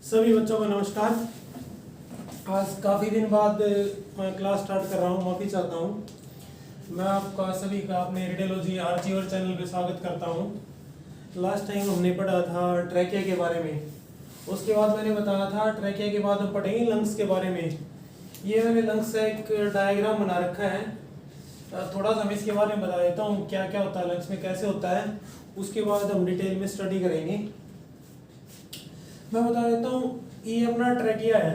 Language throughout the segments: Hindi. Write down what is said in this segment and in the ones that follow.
सभी बच्चों को नमस्कार। आज काफ़ी दिन बाद मैं क्लास स्टार्ट कर रहा हूँ, माफ़ी चाहता हूँ। मैं आपका सभी का अपने रेडियोलॉजी आर्चिवर चैनल पे स्वागत करता हूँ। लास्ट टाइम हमने पढ़ा था ट्रैकिया के बारे में, उसके बाद मैंने बताया था ट्रैकिया के बाद हम पढ़ेंगे लंग्स के बारे में। ये मैंने लंग्स का एक डायग्राम बना रखा है, थोड़ा सा मैं इसके बारे में बता देता हूँ क्या क्या होता है लंग्स में, कैसे होता है। उसके बाद हम डिटेल में स्टडी करेंगे। मैं बता देता हूँ, ये अपना ट्रैकिया है।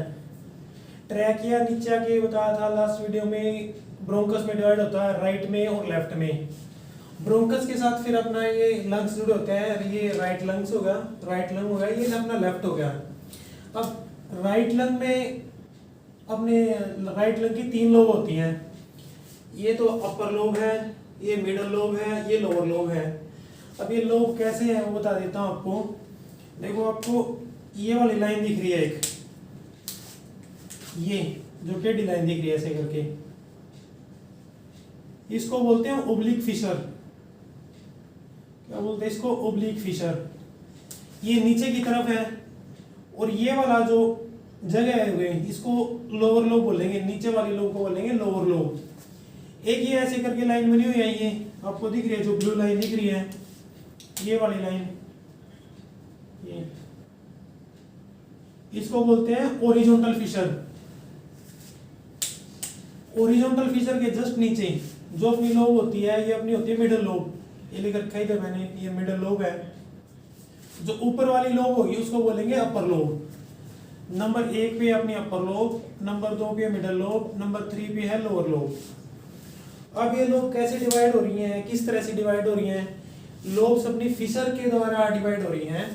ट्रैकिया नीचे आके बताया था लास्ट वीडियो में, ब्रोंकस में डिवाइड होता है राइट में और लेफ्ट में। ब्रोंकस के साथ फिर अपना ये लंग्स जुड़े होते हैं। ये राइट लंग्स होगा, राइट लंग होगा, ये अपना लेफ्ट हो गया। अब राइट लंग में अपने राइट लंग की 3 लोब होती हैं। ये तो अपर लोब है, ये मिडल लोब है, ये लोअर लोब है। अब ये लोब कैसे है वो बता देता हूँ आपको। देखो, आपको ये वाली लाइन दिख रही है एक, ये जो टेढ़ी लाइन दिख रही है ऐसे करके, इसको बोलते हैं ओब्लिक फिशर। क्या बोलते हैं इसको? Oblique fissure. ये नीचे की तरफ है और ये वाला जो जगह है इसको लोअर लोब बोलेंगे, नीचे वाली लोब को बोलेंगे लोअर लोब। एक ये ऐसे करके लाइन बनी हुई है, ये आपको दिख रही है, जो ब्लू लाइन दिख रही है, ये वाली लाइन, ये इसको बोलते हैं ओरिजोनटल फिशर। ओरिजोनटल फिशर के जस्ट नीचे जो अपनी लोब होती है, ये अपनी होती है मिडल लोब। ये लिख रखा है मैंने, ये मिडल लोब है। जो ऊपर वाली लोब होगी उसको बोलेंगे अपर लोब। नंबर 1 पे अपनी अपर लोब, नंबर 2 पे मिडल लोब, नंबर 3 पे है लोअर लोब। अब ये लोब कैसे डिवाइड हो रही हैं, किस तरह से डिवाइड हो रही हैं? लोब्स अपनी फिशर के द्वारा डिवाइड हो रही हैं।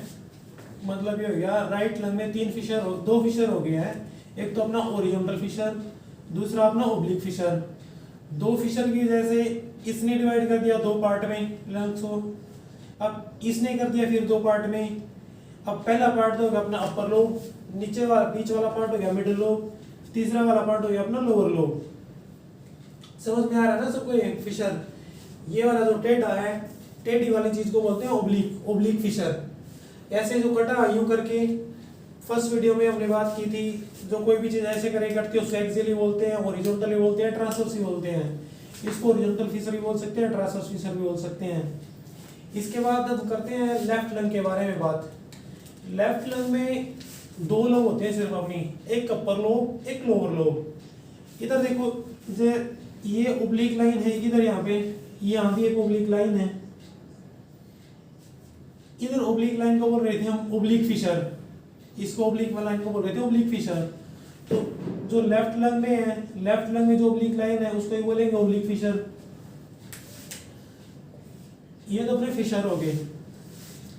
मतलब ये हो गया, राइट लंग में 2 फिशर हो गए हैं। एक तो अपना ओरिजोनटल फिशर, दूसरा अपना ओब्लिक फिशर। 2 फिशर की वजह से इसने डिवाइड कर दिया 2 पार्ट में लंग्स को। अब इसने कर दिया फिर 2 पार्ट में। अब पहला पार्ट तो हो गया अपना अपर लोब, नीचे वाला बीच वाला पार्ट हो गया मिडिल लोब, तीसरा वाला पार्ट हो गया अपना लोअर लोब। समझ में आ रहा है ना सबको? ये फिशर, ये वाला जो टेढ़ा है, टेढ़ी वाली चीज को बोलते हैं ओब्लिक, ओब्लिक फिशर। ऐसे जो कटा यूं करके, फर्स्ट वीडियो में हमने बात की थी, जो कोई भी चीज ऐसे करे कटती है उसको एक्सियली बोलते हैं, हॉरिजॉन्टली बोलते हैं, ट्रांसवर्स भी बोलते हैं। इसको हॉरिजॉन्टल फिशर भी बोल सकते हैं, ट्रांसवर्स फिशर भी बोल सकते हैं। इसके बाद अब करते हैं लेफ्ट लंग के बारे में बात। लेफ्ट लंग में 2 लोब होते हैं सिर्फ अपनी, एक अपर लोब, एक लोअर लोब। इधर देखो, ये ओब्लिक लाइन है इधर, यहाँ पे यहाँ भी एक ओब्लिक लाइन है। इधर ओब्लिक लाइन को बोल रहे थे हम ओब्लिक फिशर, इसको ओब्लिक लाइन को बोल रहे थे ओब्लिक फिशर। तो जो लेफ्ट लंग में है, लेफ्ट लंग में जो ओब्लिक लाइन है उसको ही बोलेंगे ओब्लिक फिशर। ये तो अपने फिशर हो गए।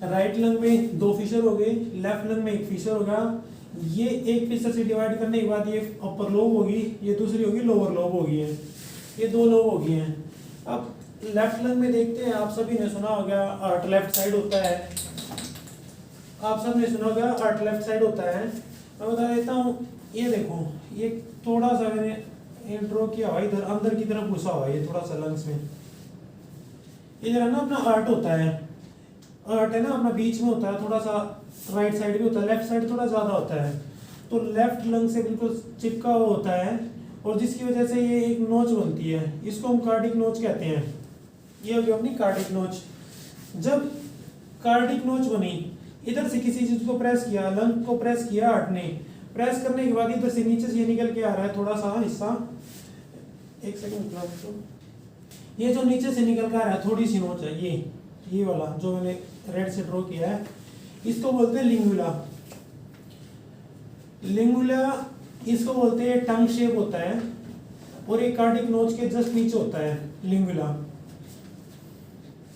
राइट लंग में 2 फिशर हो गए, लेफ्ट लंग में 1 फिशर होगा। ये एक फिशर से डिवाइड करने के बाद ये अपर लोब होगी, ये दूसरी होगी लोअर लोब होगी है। ये 2 लोब हो गई हैं। अब लेफ्ट लंग में देखते हैं, आप सभी ने सुना होगा आर्ट लेफ्ट साइड होता है। आप सब ने सुना होगा आर्ट लेफ्ट साइड होता है। मैं बता देता हूँ, ये देखो, ये थोड़ा सा मैंने ड्रॉ किया हुआ, इधर अंदर की तरफ घुसा हुआ है ये थोड़ा सा लंग्स में। इधर है ना अपना आर्ट होता है, आर्ट है ना अपना बीच में होता है, थोड़ा सा राइट साइड भी होता है, लेफ्ट साइड थोड़ा ज्यादा होता है। तो लेफ्ट लंग से बिल्कुल चिपका हुआ होता है, और जिसकी वजह से ये एक नोच बनती है, इसको हम कार्डिक नोच कहते हैं। ये होगी अपनी कार्डिक नोच। जब कार्डिक नोच बनी, इधर से किसी चीज को प्रेस किया, लंग को प्रेस किया आर्ट ने, प्रेस करने के बाद इधर से नीचे से ये निकल के आ रहा है थोड़ा सा हिस्सा, एक सेकंड, ये जो नीचे से निकल के आ रहा है थोड़ी सी नोच है, ये वाला जो मैंने रेड से ड्रॉ किया है, इसको बोलते हैं लिंगुला। लिंगुला इसको बोलते हैं, टंग शेप होता है, और एक कार्डिक नोच के जस्ट नीचे होता है लिंगुला।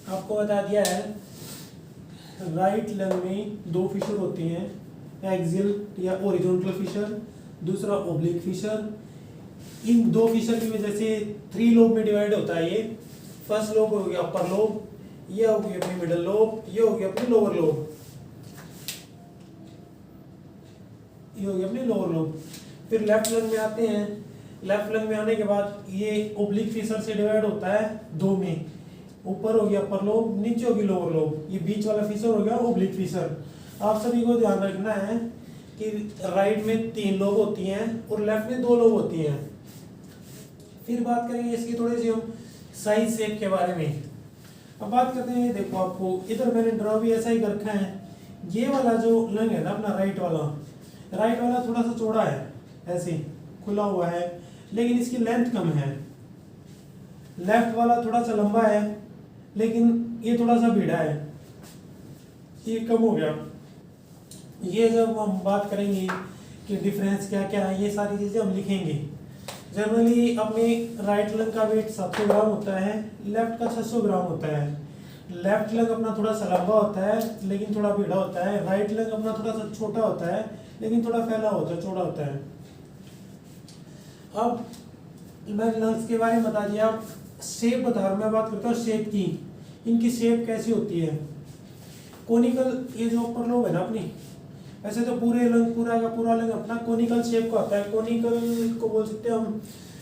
आपको बता दिया है, राइट लंग में 2 फिशर होती हैं, एक्सियल या ओरिजोनटल फिशर, दूसरा ओब्लिक फिशर। इन 2 फिशर की वजह से 3 लोब में डिवाइड होता है ये। फर्स्ट लोब हो गया अपर लोब, ये हो गई अपनी मिडल लोब, ये हो गया अपनी लोअर लोब, ये हो गया अपनी लोअर लोब। फिर लेफ्ट लंग में आते हैं। लेफ्ट लंग में आने के बाद ये ओब्लिक फिशर से डिवाइड होता है 2 में, ऊपर हो गया अपर लोब, नीचे होगी लोअर लोब। ये बीच वाला फिशर हो गया ओब्लिक फिशर। आप सभी को ध्यान रखना है, कि राइट में 3 लोब होती हैं और लेफ्ट में 2 लोब होती हैं। फिर बात करेंगे इसकी थोड़ी सी हम साइज शेप के बारे में। अब बात करते हैं, देखो आपको इधर मैंने ड्रॉ भी ऐसा ही कर रखा है। ये वाला जो लंग है ना अपना राइट वाला थोड़ा सा चौड़ा है, ऐसे खुला हुआ है, लेकिन इसकी लेंथ कम है। लेफ्ट वाला थोड़ा सा लंबा है, लेकिन ये थोड़ा सा भिड़ा है, ये कम हो गया। ये जब हम बात करेंगे कि डिफरेंस क्या क्या है, ये सारी चीज़ें हम लिखेंगे। जनरली अपने राइट लंग का वेट 700 ग्राम होता है, लेफ्ट का 600 ग्राम होता है। लेफ्ट लंग अपना थोड़ा सा लंबा होता है लेकिन थोड़ा भिड़ा होता है। राइट लंग अपना थोड़ा सा छोटा होता है लेकिन थोड़ा फैला होता है, चौड़ा होता है। अब मैं लंग्स के बारे में बता दिया, अब शेप बता रहा हूँ। मैं बात करता हूँ शेप की। इनकी शेप कैसी होती है? कोनिकल, ये जो अपर लोब है ना अपनी, ऐसे तो पूरे लंग पूरा का पूरा लंग अपना कोनिकल शेप का होता है। कोनिकल को बोल सकते हैं हम,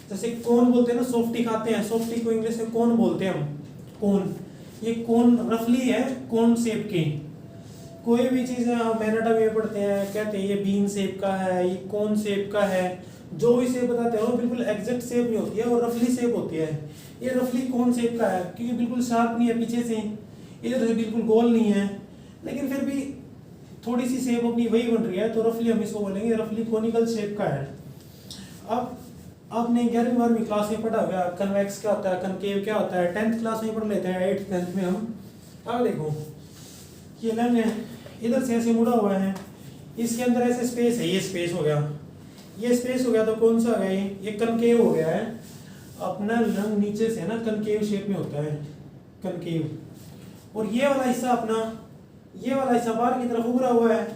जैसे कोन बोलते हैं ना, सॉफ्टी खाते हैं, सॉफ्टी को इंग्लिश में कोन बोलते हैं हम, कोन। ये कोन रफली है, कोन शेप की। कोई भी चीज़ है हम एनाटॉमी में पढ़ते हैं, कहते हैं ये बीन शेप का है, ये कोन शेप का है। जो भी शेप बताते हैं वो बिल्कुल एग्जैक्ट शेप नहीं होती है, वो रफली शेप होती है। ये रफली कोन शेप का है क्योंकि बिल्कुल शार्प नहीं है पीछे से, इधर से बिल्कुल गोल नहीं है, लेकिन फिर भी थोड़ी सी शेप अपनी वही बन रही है, तो रफली हम इसको बोलेंगे रफली कोनिकल शेप का है। अब आपने 11वीं 12वीं क्लास में पढ़ा होगा कन्वेक्स क्या होता है, कनकेव क्या होता है, 10th क्लास में पढ़ लेते हैं, 8th 10th में हम। अब देखो ये लंग है, इधर से ऐसे मुड़ा हुआ है, इसके अंदर ऐसे स्पेस है, ये स्पेस हो गया, ये स्पेस हो गया, तो कौन सा हो गया ये कनकेव हो गया है। अपना लंग नीचे से ना कनकेव शेप में होता है, कनकेव। और ये वाला हिस्सा अपना, ये वाला हिस्सा बाहर की तरफ उभरा हुआ है,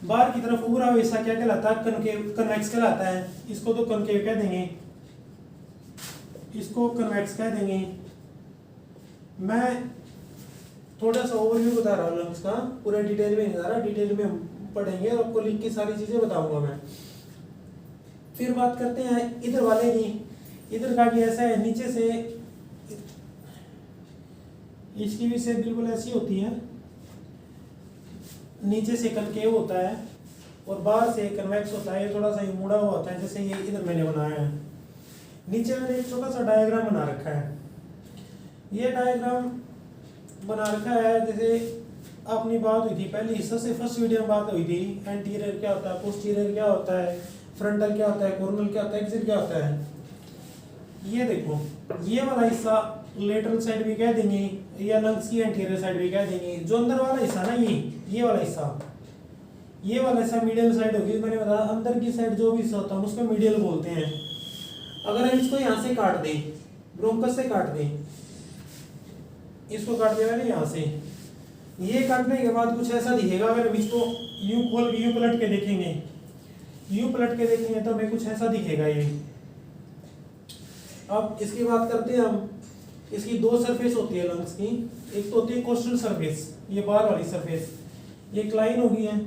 बाहर की तरफ उभरा हुआ हिस्सा क्या कहलाता है? कनकेव, कन्वेक्स कहलाता है। इसको तो कनकेव कह देंगे, इसको कन्वेक्स कह देंगे। मैं थोड़ा सा ओवरव्यू बता रहा हूँ लंग्स का, पूरे डिटेल में नहीं बता रहा, डिटेल में हम पढ़ेंगे और आपको लिख के सारी चीजें बताऊंगा मैं। फिर बात करते हैं इधर वाले की। इधर का भी ऐसा है, नीचे से इसकी भी शेप बिल्कुल ऐसी होती है, नीचे से कनकेव होता है और बाहर से कन्वेक्स होता है। ये थोड़ा सा मुड़ा हुआ होता है, जैसे ये इधर मैंने बनाया है। नीचे मैंने एक छोटा सा डायग्राम बना रखा है। ये डायग्राम बना रखा है जैसे अपनी बात हुई थी पहली, सबसे फर्स्ट वीडियो में बात हुई थी, एंटीरियर क्या होता है, पोस्टीरियर क्या होता है, फ्रंटल क्या होता है, कोरोनल क्या होता है, एक्सिट क्या होता है। ये देखो, ये वाला हिस्सा लेटरल साइड भी कह देंगे, या लंग्स की एंटीरियर साइड भी कह देंगे। जो अंदर वाला हिस्सा ना, ये वाला हिस्सा, ये वाला हिस्सा मीडियल साइड होगी। मैंने बताया अंदर की साइड जो भी हिस्सा होता है उसको मीडियल बोलते हैं। अगर हम इसको यहाँ से काट दें, ब्रोंकस से काट दें, इसको काट दिया मैंने यहाँ से, ये काटने के बाद कुछ ऐसा दिखेगा। अगर हम इसको यूं खोल के यूं पलट के देखेंगे, यूं पलट के देखेंगे तो हमें कुछ ऐसा दिखेगा ये। अब इसकी बात करते हैं हम। इसकी 2 सरफेस होती है लंग्स की। एक तो होती है कोस्टल सरफेस, ये बाहर वाली सरफेस, ये एक लाइन होगी है।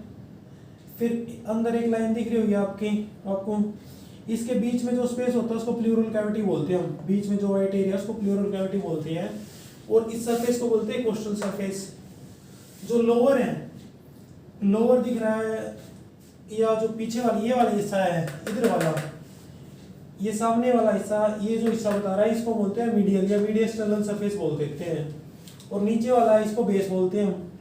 फिर अंदर एक लाइन दिख रही होगी आपको। इसके बीच में जो स्पेस होता है उसको प्लूरल कैविटी बोलते हैं हम। बीच में जो व्हाइट एरिया उसको प्लूरल कैविटी बोलते हैं। और इस सरफेस को बोलते हैं कोस्टल सरफेस। जो लोअर है, लोअर दिख रहा है, या जो पीछे वाली ये वाला हिस्सा है, इधर वाला, ये सामने वाला हिस्सा, ये जो हिस्सा बता रहा है इसको बोलते हैं मीडियल या मीडियस्टर्नल सरफेस बोल देते हैं। और नीचे वाला इसको बेस बोलते हैं हम।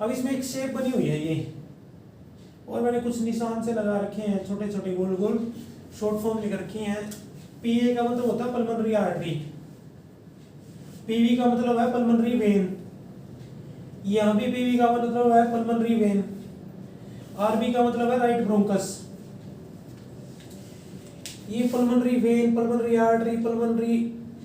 अब इसमें एक शेप बनी हुई है ये, और मैंने कुछ निशान से लगा रखे हैं, छोटे छोटे गोल गोल शॉर्ट फॉर्म लिख रखी हैं। पीए का मतलब होता है पल्मोनरी आर्टरी, पीवी का मतलब है पल्मोनरी वेन, यहाँ भी पीवी का मतलब है पल्मोनरी वेन, आरबी का मतलब है राइट ब्रोंकस। ये pulmonary vein, pulmonary artery, pulmonary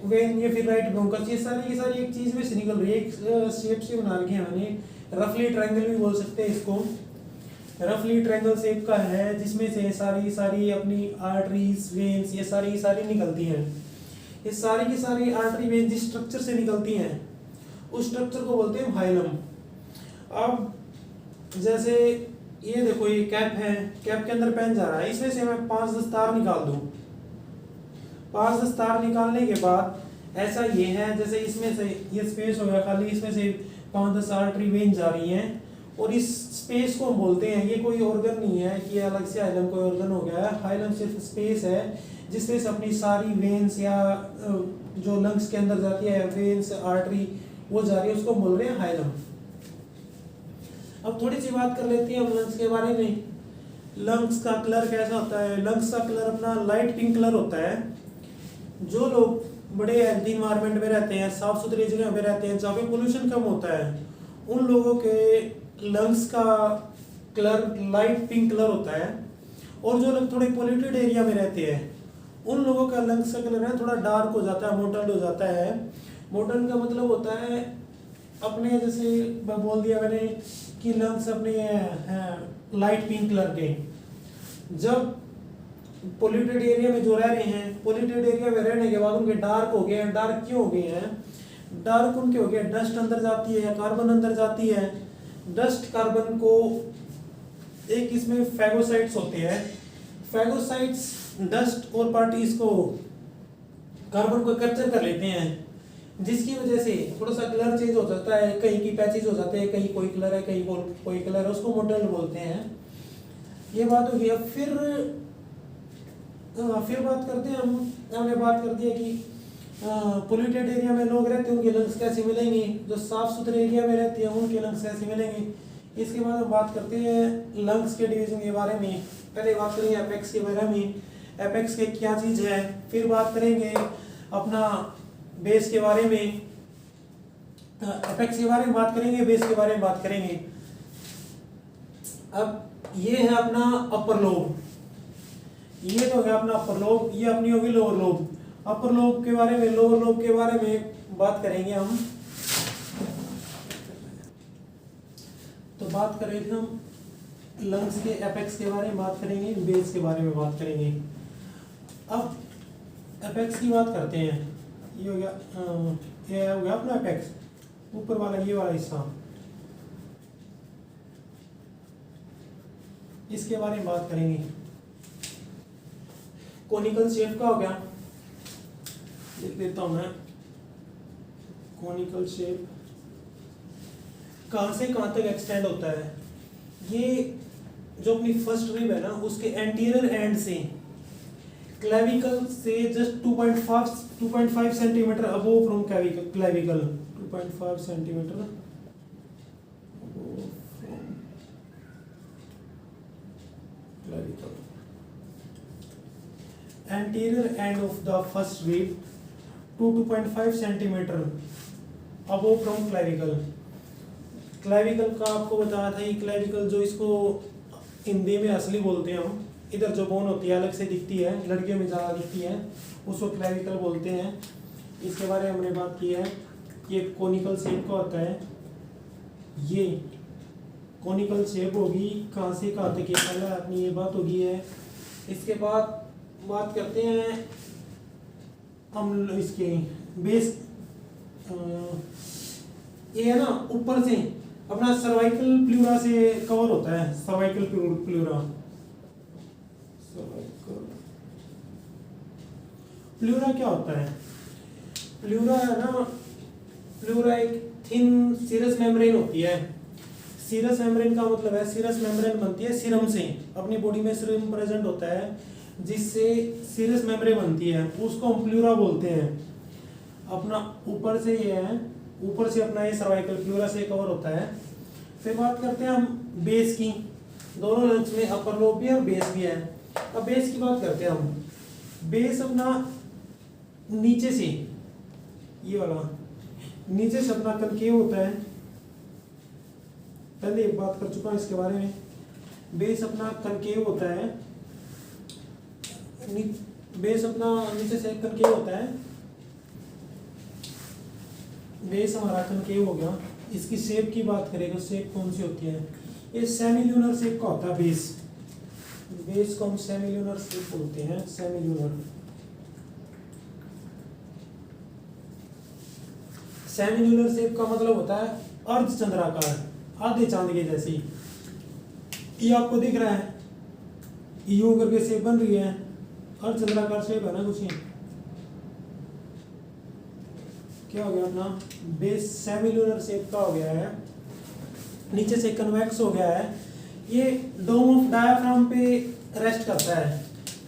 vein, ये फिर राइट ब्रोंकस, ये सारी एक चीज में से निकल रही है। एक शेप से बना रखी है मैंने, रफली ट्रायंगल भी बोल सकते हैं इसको। रफली ट्रायंगल शेप का है जिसमें से सारी अपनी आर्टरीज, वेन्स, ये सारी निकलती हैं। ये सारी की सारी आर्टरी वेन जिस स्ट्रक्चर से निकलती हैं उस स्ट्रक्चर को बोलते हैं हाइलम। अब जैसे ये देखो, ये कैप है, कैप के अंदर पेन जा रहा है, इसमें से मैं 5-10 तार निकाल दूं। 5-10 तार निकालने के बाद ऐसा ये है, जैसे इसमें से ये स्पेस हो गया खाली, इसमें से 5-10 आर्टरी वेन जा रही हैं और इस स्पेस को हम बोलते हैं, ये कोई ऑर्गन नहीं है कि अलग से हाइलम कोई ऑर्गन हो गया है। हाइलम सिर्फ स्पेस है जिसमें से अपनी सारी वेन्स या जो लंग्स के अंदर जाती है, वेन्स आर्टरी वो जा रही है, उसको बोल रहे हैं हाइलम। अब थोड़ी सी बात कर लेते हैं हम लंग्स के बारे में। लंग्स का कलर कैसा होता है? लंग्स का कलर अपना लाइट पिंक कलर होता है। जो लोग बड़े हेल्थी इन्वायरमेंट में रहते हैं, साफ सुथरी जगह में रहते हैं, जहाँ पे पोल्यूशन कम होता है, उन लोगों के लंग्स का कलर लाइट पिंक कलर होता है। और जो लोग थोड़े पोल्यूटेड एरिया में रहते हैं, उन लोगों का लंग्स का कलर है थोड़ा डार्क हो जाता है, मोटल्ड हो जाता है। मोटल्ड का मतलब होता है अपने, जैसे बोल दिया मैंने कि लंग्स अपने हैं लाइट पिंक कलर के। जब पोल्यूटेड एरिया में जो रह रहे हैं, पोल्यूटेड एरिया में रहने के बाद उनके डार्क हो गए हैं। डार्क क्यों हो गए हैं? डार्क उनके हो गए, डस्ट अंदर जाती है या कार्बन अंदर जाती है। डस्ट कार्बन को एक इसमें फैगोसाइट्स होते हैं, फैगोसाइट्स डस्ट और पार्टिकल्स को, कार्बन को कैप्चर कर लेते हैं, जिसकी वजह से थोड़ा सा कलर चेंज हो जाता है। कहीं की पैचेज हो जाते हैं, कहीं कोई कलर है, कहीं कोई कलर है, उसको मोटल्ड बोलते हैं। ये बात हो गई। अब फिर बात करते हैं हमने बात कर दिया कि पोल्यूटेड एरिया में लोग रहते हैं, उनके लंग्स कैसे मिलेंगे। जो साफ सुथरे एरिया में रहते हैं उनके लंग्स कैसे मिलेंगे। इसके बाद हम बात करते हैं लंग्स के डिवीजन के बारे में। पहले बात करेंगे एपेक्स के बारे में, एपेक्स के क्या चीज़ है। फिर बात करेंगे अपना बेस के बारे में, एपेक्स के बारे में बात करेंगे, बेस के बारे में बात करेंगे। अब ये है अपना अपर लोब, ये तो है अपना अपर लोब, ये अपनी होगी लोअर लोब। अपर लोब के बारे में, लोअर लोब के बारे में बात करेंगे हम। तो बात करेंगे हम लंग्स के एपेक्स के बारे में बात करेंगे, बेस के बारे में बात करेंगे। अब एपेक्स की बात करते हैं। ये हो गया, ये हो गया अपना एपेक्स, ऊपर वाला ये वाला हिस्सा। इसके बारे में बात करेंगे। कोनिकल शेप का हो गया, लिख देता हूं मैं। कोनिकल शेप कहां से कहां तक एक्सटेंड होता है? ये जो अपनी फर्स्ट रिब है ना, उसके एंटीरियर एंड से क्लेविकल से just 2.5 centimetre above from clavicle, 2.5 centimetre clavicle. Anterior end of the first rib to 2.5 centimeter above from clavicle. Clavicle का आपको बताया था, ये क्लेविकल जो इसको हिंदी में असली बोलते हैं हम। इधर जो बोन होती है अलग से दिखती है, लड़कियों में ज़्यादा दिखती है, उसको क्लेविकल बोलते हैं। इसके बारे में हमने बात की है। ये कोनिकल शेप का होता है, ये कोनिकल शेप होगी। कहाँ से कहाँ तक ये पहले अपनी ये बात होगी है। इसके बाद बात करते हैं हम इसके बेस। ये है ना, ऊपर से अपना सर्वाइकल प्लूरा से कवर होता है। सर्वाइकल प्लूरा, प्लूरा क्या होता है? प्लूरा है ना, प्लूरा एक थिन सीरस मेम्ब्रेन होती है। सीरस मेम्ब्रेन का मतलब है, सीरस मेम्ब्रेन बनती है सीरम से। अपनी बॉडी में सीरम प्रेजेंट होता है जिससे सीरस मेम्ब्रेन बनती है, उसको हम प्लूरा बोलते हैं। अपना ऊपर से ये है, ऊपर से अपना ये सर्वाइकल प्लूरा से कवर होता है। फिर बात करते हैं हम बेस की। दोनों लंग्स में अपर लोब भी है और बेस भी है। अब बेस की बात करते हैं हम। बेस अपना नीचे से, ये वाला नीचे से अपना कनकेव होता है। पहले एक बात कर चुका हूं इसके बारे में। बेस अपना कनकेव होता है, बेस अपना नीचे से कनकेव होता है। बेस हमारा कनकेव हो गया। इसकी शेप की बात करें तो शेप कौन सी होती है? ये सेमील्यूनर शेप का होता है बेस। बेस को हम सेमील्यूनर शेप बोलते हैं, सेमील्यूनर। सेमील्यूनर शेप का मतलब होता है अर्धचंद्राकार, आधे चांद के जैसी। ये आपको दिख रहा है, यूं करके शेप बन रही है, अर्धचंद्राकार शेप है ना कुछ। क्या हो गया अपना बेस सेमील्यूनर शेप का हो गया है। नीचे से कन्वेक्स हो गया है, ये डोम ऑफ डायाफ्राम पे रेस्ट करता है।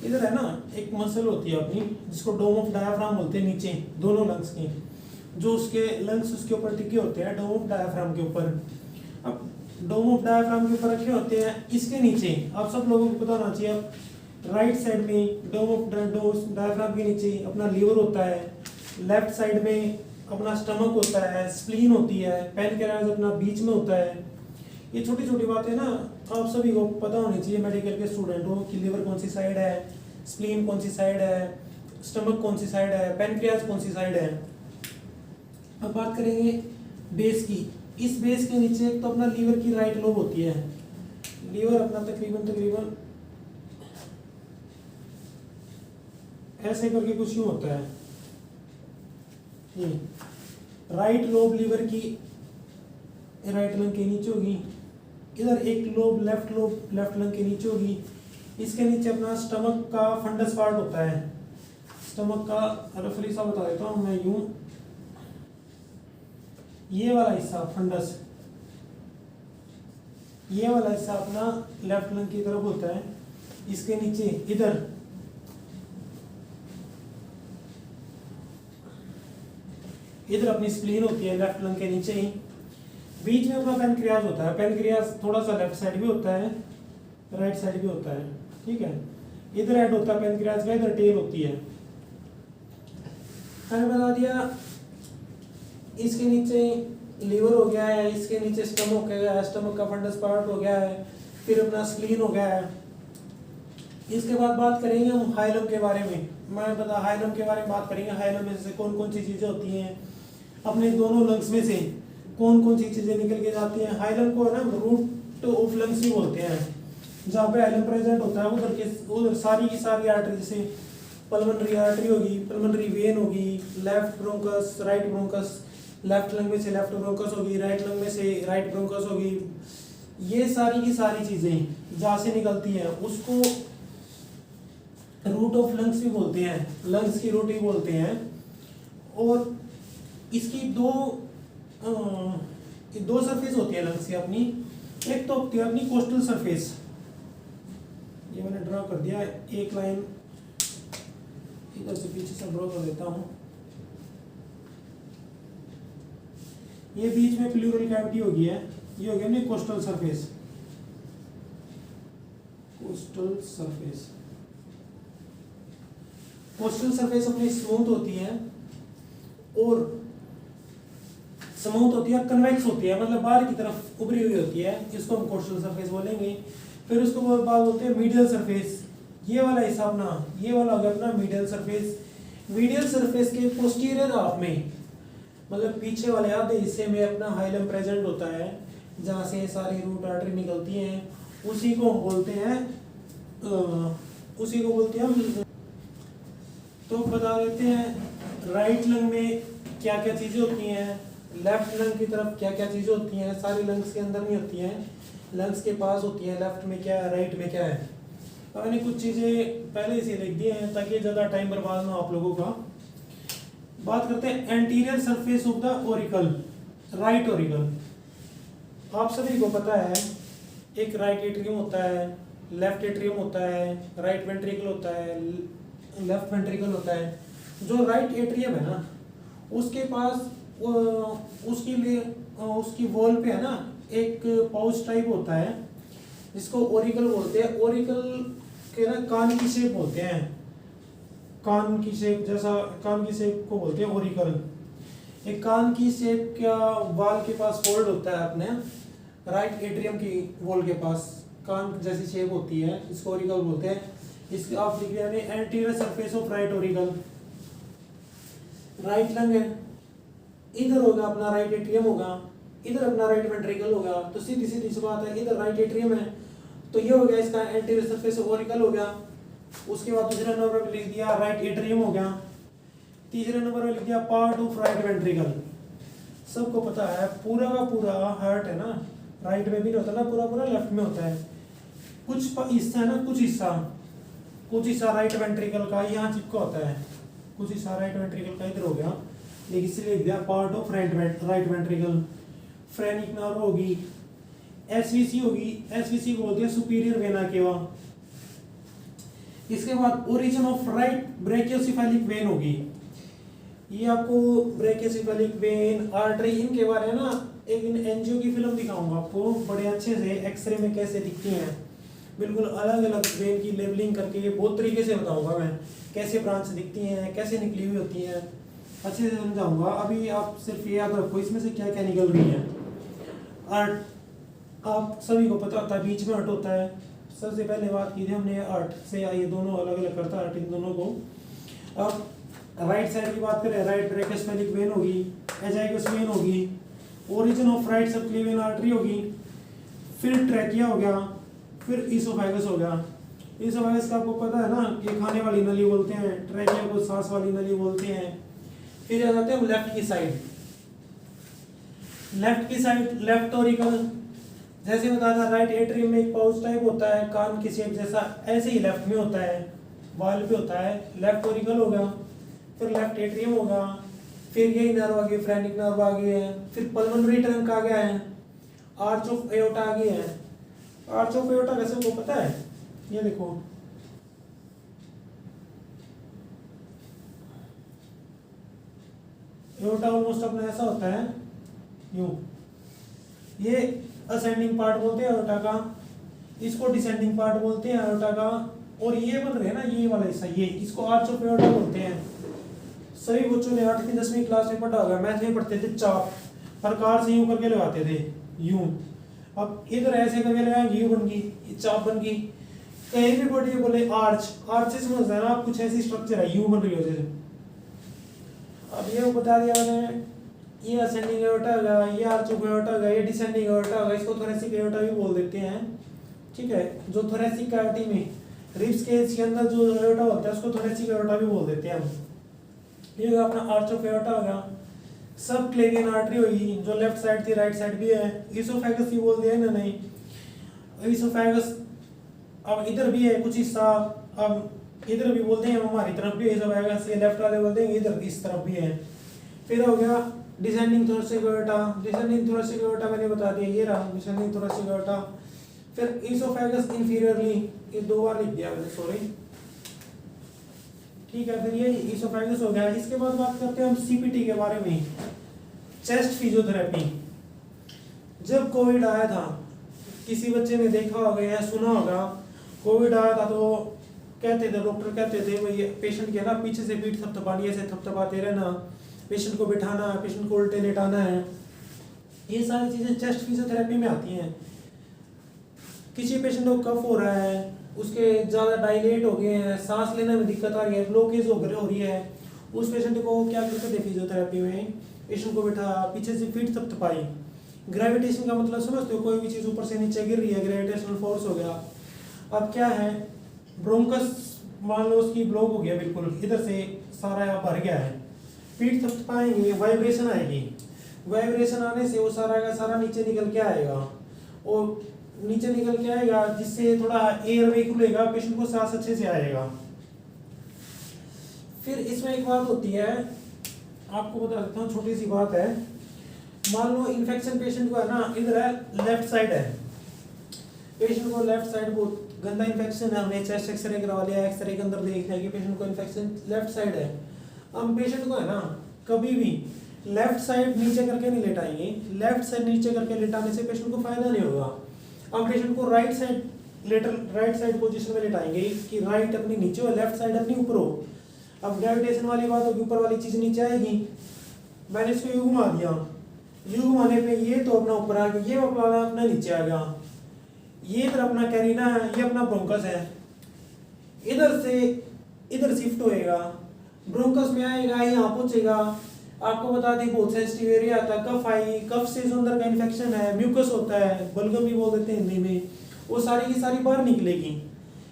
इधर है ना एक मसल होती है अपनी जिसको डोम ऑफ डायाफ्राम बोलते हैं, नीचे दोनों लंग्स की, जो उसके लंग्स उसके ऊपर टिके होते हैं डोम ऑफ डायाफ्राम के ऊपर। अब डोम ऑफ डायाफ्राम के ऊपर रखे होते हैं, इसके नीचे आप सब लोगों को पता होना चाहिए, राइट साइड में डोम ऑफ डायाफ्राम के नीचे अपना लीवर होता है, लेफ्ट साइड में अपना स्टमक होता है, स्प्लीन होती है, पैनक्रियाज अपना बीच में होता है। ये छोटी छोटी बातें ना आप सभी को पता होनी चाहिए मेडिकल के स्टूडेंटों की, लिवर कौन सी साइड है, स्प्लीन कौन सी साइड है, स्टमक कौन सी साइड है, पैनक्रियाज कौन सी साइड है। अब बात करेंगे बेस की। इस बेस के नीचे एक तो अपना लीवर की राइट लोब होती है, लीवर अपना तकरीबन ऐसे करके कुछ यूं होता है, ये राइट लोब लीवर की राइट लंग के नीचे होगी, इधर एक लोब लेफ्ट लंग के नीचे होगी, इसके नीचे अपना स्टमक का फंडस पार्ट होता है। स्टमक का रफली सा बता देता हूँ मैं यूं, ये वाला हिस्सा फंडस, ये वाला हिस्सा अपना लेफ्ट लंग की तरफ होता है, इसके नीचे इधर अपनी स्प्लीन होती है लेफ्ट लंग के नीचे ही, बीच में अपना पैनक्रियाज होता है। पैनक्रियाज थोड़ा सा लेफ्ट साइड भी होता है, राइट साइड भी होता है, ठीक है। इधर हेड होता है पैनक्रियाज का, इधर टेल होती है। मैंने बता दिया इसके नीचे लीवर हो गया है, इसके नीचे स्टमक हो गया है, स्टमक का फंडस पार्ट हो गया है, फिर अपना स्प्लीन हो गया है। इसके बाद बात करेंगे हम हाइलम के बारे में। मैं बता हाइलम के बारे में बात करेंगे, हाइलम में से कौन कौन सी चीज़ें होती हैं, अपने दोनों लंग्स में से कौन कौन सी चीज़ें निकल के जाती हैं। हाइलम को ना रूट ऑफ लंग्स भी बोलते हैं। जहाँ पे हाइलम प्रेजेंट होता है उधर सारी की सारी आर्टरी, जैसे पल्मोनरी आर्टरी होगी, पल्मोनरी वेन होगी, left bronchus, right bronchus, left lung में से लेफ्ट ब्रोंकस होगी, राइट लंग में से राइट ब्रोंकस होगी, ये सारी की सारी चीज़ें जहाँ से निकलती हैं उसको रूट ऑफ लंग्स भी बोलते हैं, लंग्स की रूट ही बोलते हैं। और इसकी दो सरफेस होती है लंग्स की अपनी। एक तो होती है अपनी कोस्टल सरफेस, ये मैंने ड्रा कर दिया, एक लाइन इधर से पीछे से ड्रा कर देता हूँ। ये बीच में प्लूरल कैविटी होगी है, ये होगी अपनी coastal surface. Coastal surface, coastal surface अपनी स्मूथ होती है और स्मूथ होती है, कन्वेक्स होती है, मतलब बाहर की तरफ उभरी हुई होती है, इसको हम कोस्टल सरफेस बोलेंगे। फिर उसको बाद बोलते हैं मीडियल सरफेस। ये वाला हिस्सा अपना, ये वाला हो गया अपना मीडियल सरफेस। मीडियल सरफेस के पोस्टीरियर हाफ में, मतलब पीछे वाले आधे हिस्से में अपना हाइलम प्रेजेंट होता है, जहाँ से सारी रूट आर्टरी निकलती हैं, उसी को हम बोलते हैं हम। तो बता देते हैं राइट लंग में क्या क्या चीज़ें होती हैं, लेफ्ट लंग की तरफ क्या क्या चीज़ें होती हैं। सारी लंग्स के अंदर नहीं होती हैं, लंग्स के पास होती हैं, लेफ्ट में क्या है, राइट में क्या है। तो मैंने कुछ चीज़ें पहले से लिख दी हैं ताकि ज़्यादा टाइम बर्बाद ना हो आप लोगों का। बात करते हैं anterior surface of the Oracle, right Oracle. आप सभी को पता है एक राइट एट्रियम होता है, लेफ्ट एट्रियम होता है, राइट वेंट्रिकल होता है, लेफ्ट वेंट्रिकल होता है। जो राइट एट्रियम है ना, उसके पास उसकी वॉल पे है ना एक पाउच टाइप होता है जिसको ओरिकल बोलते हैं। ओरिकल के ना कान की शेप बोलते हैं, कान की शेप, जैसा कान की शेप को बोलते हैं ओरिकल। एक कान की शेप का वाल के पास फोल्ड होता है अपने राइट एट्रियम की वॉल के पास, कान जैसी शेप होती है, इसको ओरिकल बोलते हैं। इसके आप लिख रहे हैं anterior surface of right Oracle. Right lung है, इधर होगा अपना राइट एट्रियम होगा, इधर अपना राइट वेंट्रिकल होगा। तो सीधी सीधी सी बात है, इधर राइट एट्रियम है तो ये हो गया इसका एंटीरियर सरफेस ऑफ ओरिकल हो गया। उसके बाद दूसरे नंबर पे लिख दिया राइट एट्रियम हो गया। तीसरे नंबर पे लिख दिया पार्ट ऑफ राइट वेंट्रिकल। सबको पता है पूरा का पूरा हार्ट है ना राइट में भी नहीं होता ना, पूरा पूरा लेफ्ट में होता है। कुछ हिस्सा है ना, कुछ हिस्सा राइट वेंट्रिकल का यहाँ चिपका होता है, कुछ हिस्सा राइट वेंट्रिकल का इधर हो गया, लेकिन इसलिए लिख दिया part of right ventricle. Phrenic nerve होगी, एसवीसी होगी, एसवीसी को बोलते हैं सुपीरियर वेना केवा। इसके बाद origin of right brachiocephalic when होगी। ये आपको ब्रेकियोसेफेलिक वेन, आर्टरी, इनके बारे में ना एक एनजीओ की फिल्म दिखाऊंगा आपको बड़े अच्छे से, एक्सरे में कैसे दिखती हैं, बिल्कुल अलग अलग वेन की लेबलिंग करके बहुत तरीके से बताऊंगा मैं, कैसे ब्रांच दिखती हैं, कैसे निकली हुई होती हैं, अच्छे से समझाऊंगा। अभी आप सिर्फ ये याद रखो इसमें से क्या क्या निकल रही है। आर्ट आप सभी को पता होता है, बीच में अर्ट होता है। सबसे पहले बात की थी हमने अर्ट से, ये दोनों अलग अलग करता है अर्ट इन दोनों को। अब राइट साइड की बात करें, राइट ब्रैकियोसेफेलिक वेन होगी, एजाइगस वेन होगी, origin of right subclavian artery होगी, फिर ट्रैकिया हो गया, फिर ईसोफेगस हो गया। ईसोफेगस का आपको पता है ना कि खाने वाली नली बोलते हैं, ट्रैकिया को सांस वाली नली बोलते हैं। फिर आ जाते हैं लेफ्ट की साइड। लेफ्ट की साइड लेफ्ट ऑरिकल, जैसे बताया था राइट एट्रियम में एक पाउच टाइप होता है कान की शेप जैसा, ऐसे ही लेफ्ट में होता है, वाल पे होता है। लेफ्ट ऑरिकल होगा, फिर लेफ्ट एट्रियम होगा, फिर यही नर्व आ गई, फ्रेनिक नर्व आ गई है, फिर पल्मोनरी ट्रंक आ गया है, आर्च ऑफ एओर्टा आ गई है। आर्च ऑफ एओर्टा कैसे को पता है, ये देखो एओर्टा ऑलमोस्ट अपना ऐसा होता है यूं, ये असेंडिंग पार्ट बोलते हैं एओर्टा का, इसको डिसेंडिंग पार्ट बोलते हैं एओर्टा का, और ये बन रहे हैं ना ये वाला हिस्सा, ये इसको आर्च ऑफ एओर्टा बोलते हैं। सभी बच्चों ने 8वीं 10वीं क्लास में पढ़ा होगा, मैथ में पढ़ते थे चाप प्रकार से यूं करके लगाते थे यूं। अब इधर ऐसे करके लगाएंगे, यूं बन गई, चाप बन गई। कहीं भी पढ़िए बोले आर्च, आर्च से समझ है ना आप, कुछ ऐसी स्ट्रक्चर है यूं बन रही हो जैसे। अब ये बता दिया मैंने, ये असेंडिंग एओर्टा होगा, ये आर्च ऑफ एओर्टा होगा, ये डिसेंडिंग एओर्टा होगा, इसको थोरेसिक एओर्टा भी बोल देते हैं। ठीक है, जो थोरेसिक कैविटी में रिब्स केज के अंदर जो एओर्टा होता है उसको थोरेसिक एओर्टा भी बोल देते हैं हम। ये होगा अपना आर्च ऑफ एओर्टा होगा। सब क्लेवियन आर्टरी होगी जो लेफ्ट साइड थी राइट साइड भी है। ईसोफेगस भी बोल दिया है ना, नहीं ईसोफेगस अब इधर भी है कुछ हिस्सा, अब इधर भी बोलते हैं हमारी तरफ भी ईसोफेगस, ये लेफ्ट वाले बोलते हैं इधर इस तरफ भी है। फिर हो गया descending thoracic aorta, descending thoracic aorta मैंने बता दिया, ये रहा डिसेंडिंग थोरेसिक एओर्टा। फिर ईसोफेगस इंफीरियरली, ये 2 बार लिख दिया मैंने, सॉरी। ठीक है, फिर ये ईसोफेगस हो गया। इसके बाद बात करते हैं हम सीपीटी के बारे में, चेस्ट फिजियोथेरेपी। जब कोविड आया था, किसी बच्चे ने देखा होगा या सुना होगा, कोविड आया था तो कहते थे, डॉक्टर कहते थे भाई पेशेंट के ना पीछे से पीठ थपथपानी, ऐसे थपथपाते रहना, पेशेंट को बिठाना, पेशेंट को उल्टे लेटाना है। ये सारी चीजें चेस्ट फिजियोथेरेपी में आती हैं। किसी पेशेंट को कफ हो रहा है, उसके ज़्यादा डायलेट हो गए हैं, सांस लेने में दिक्कत आ रही है, ब्लॉकेज हो रही है, उस पेशेंट को क्या करते थे फिजियोथेरेपी में, पेशेंट को बैठा पीछे से पीठ थपथपाई। ग्रेविटेशन का मतलब समझते हो, कोई भी चीज़ ऊपर से नीचे गिर रही है, ग्रेविटेशनल फोर्स हो गया। अब क्या है, ब्रोंकस मान लो उसकी ब्लॉक हो गया बिल्कुल, इधर से सारा यहाँ भर गया है, पीठ थपथपाएंगे, वाइब्रेशन आएगी, वाइब्रेशन आने से वो सारा का सारा नीचे निकल के आएगा, और नीचे निकल के आएगा जिससे थोड़ा एयर वे खुलेगा, पेशेंट को सांस अच्छे से आएगा। फिर इसमें एक बात होती है, आपको बता देता हूँ, छोटी सी बात है। मान लो इन्फेक्शन पेशेंट को है ना, इधर है लेफ्ट साइड है, पेशेंट को लेफ्ट साइड बहुत गंदा इन्फेक्शन है, हमने चेस्ट एक्सरे करवा लिया, एक्सरे के अंदर देख लिया कि पेशेंट को इन्फेक्शन लेफ्ट साइड है। हम पेशेंट को है ना कभी भी लेफ्ट साइड नीचे करके नहीं लेटाएंगे, लेफ्ट साइड नीचे करके लेटाने से पेशेंट को फायदा नहीं होगा। हम पेशेंट को राइट साइड पोजीशन में लेटाएंगे कि राइट अपनी नीचे हो, लेफ्ट साइड अपनी ऊपर हो। अब ग्रेविटेशन वाली बात होगी, ऊपर वाली चीज नीचे आएगी, मैंने इसको यूं घुमा दिया, यूं घुमाने पे ये तो अपना ऊपर आ गया, ये अपना नीचे आ गया, ये इधर अपना कैरिना है, ये अपना ब्रोंकस है, इधर से इधर शिफ्ट होएगा, ब्रोंकस में आएगा, यहाँ पहुंचेगा। आपको बता दें बहुत सेंसिटिव एरिया आता है, कफ आई, कफ से जो अंदर का इन्फेक्शन है, म्यूकस होता है, बलगम भी बोल देते हैं हिंदी में, वो सारी की सारी बाहर निकलेगी,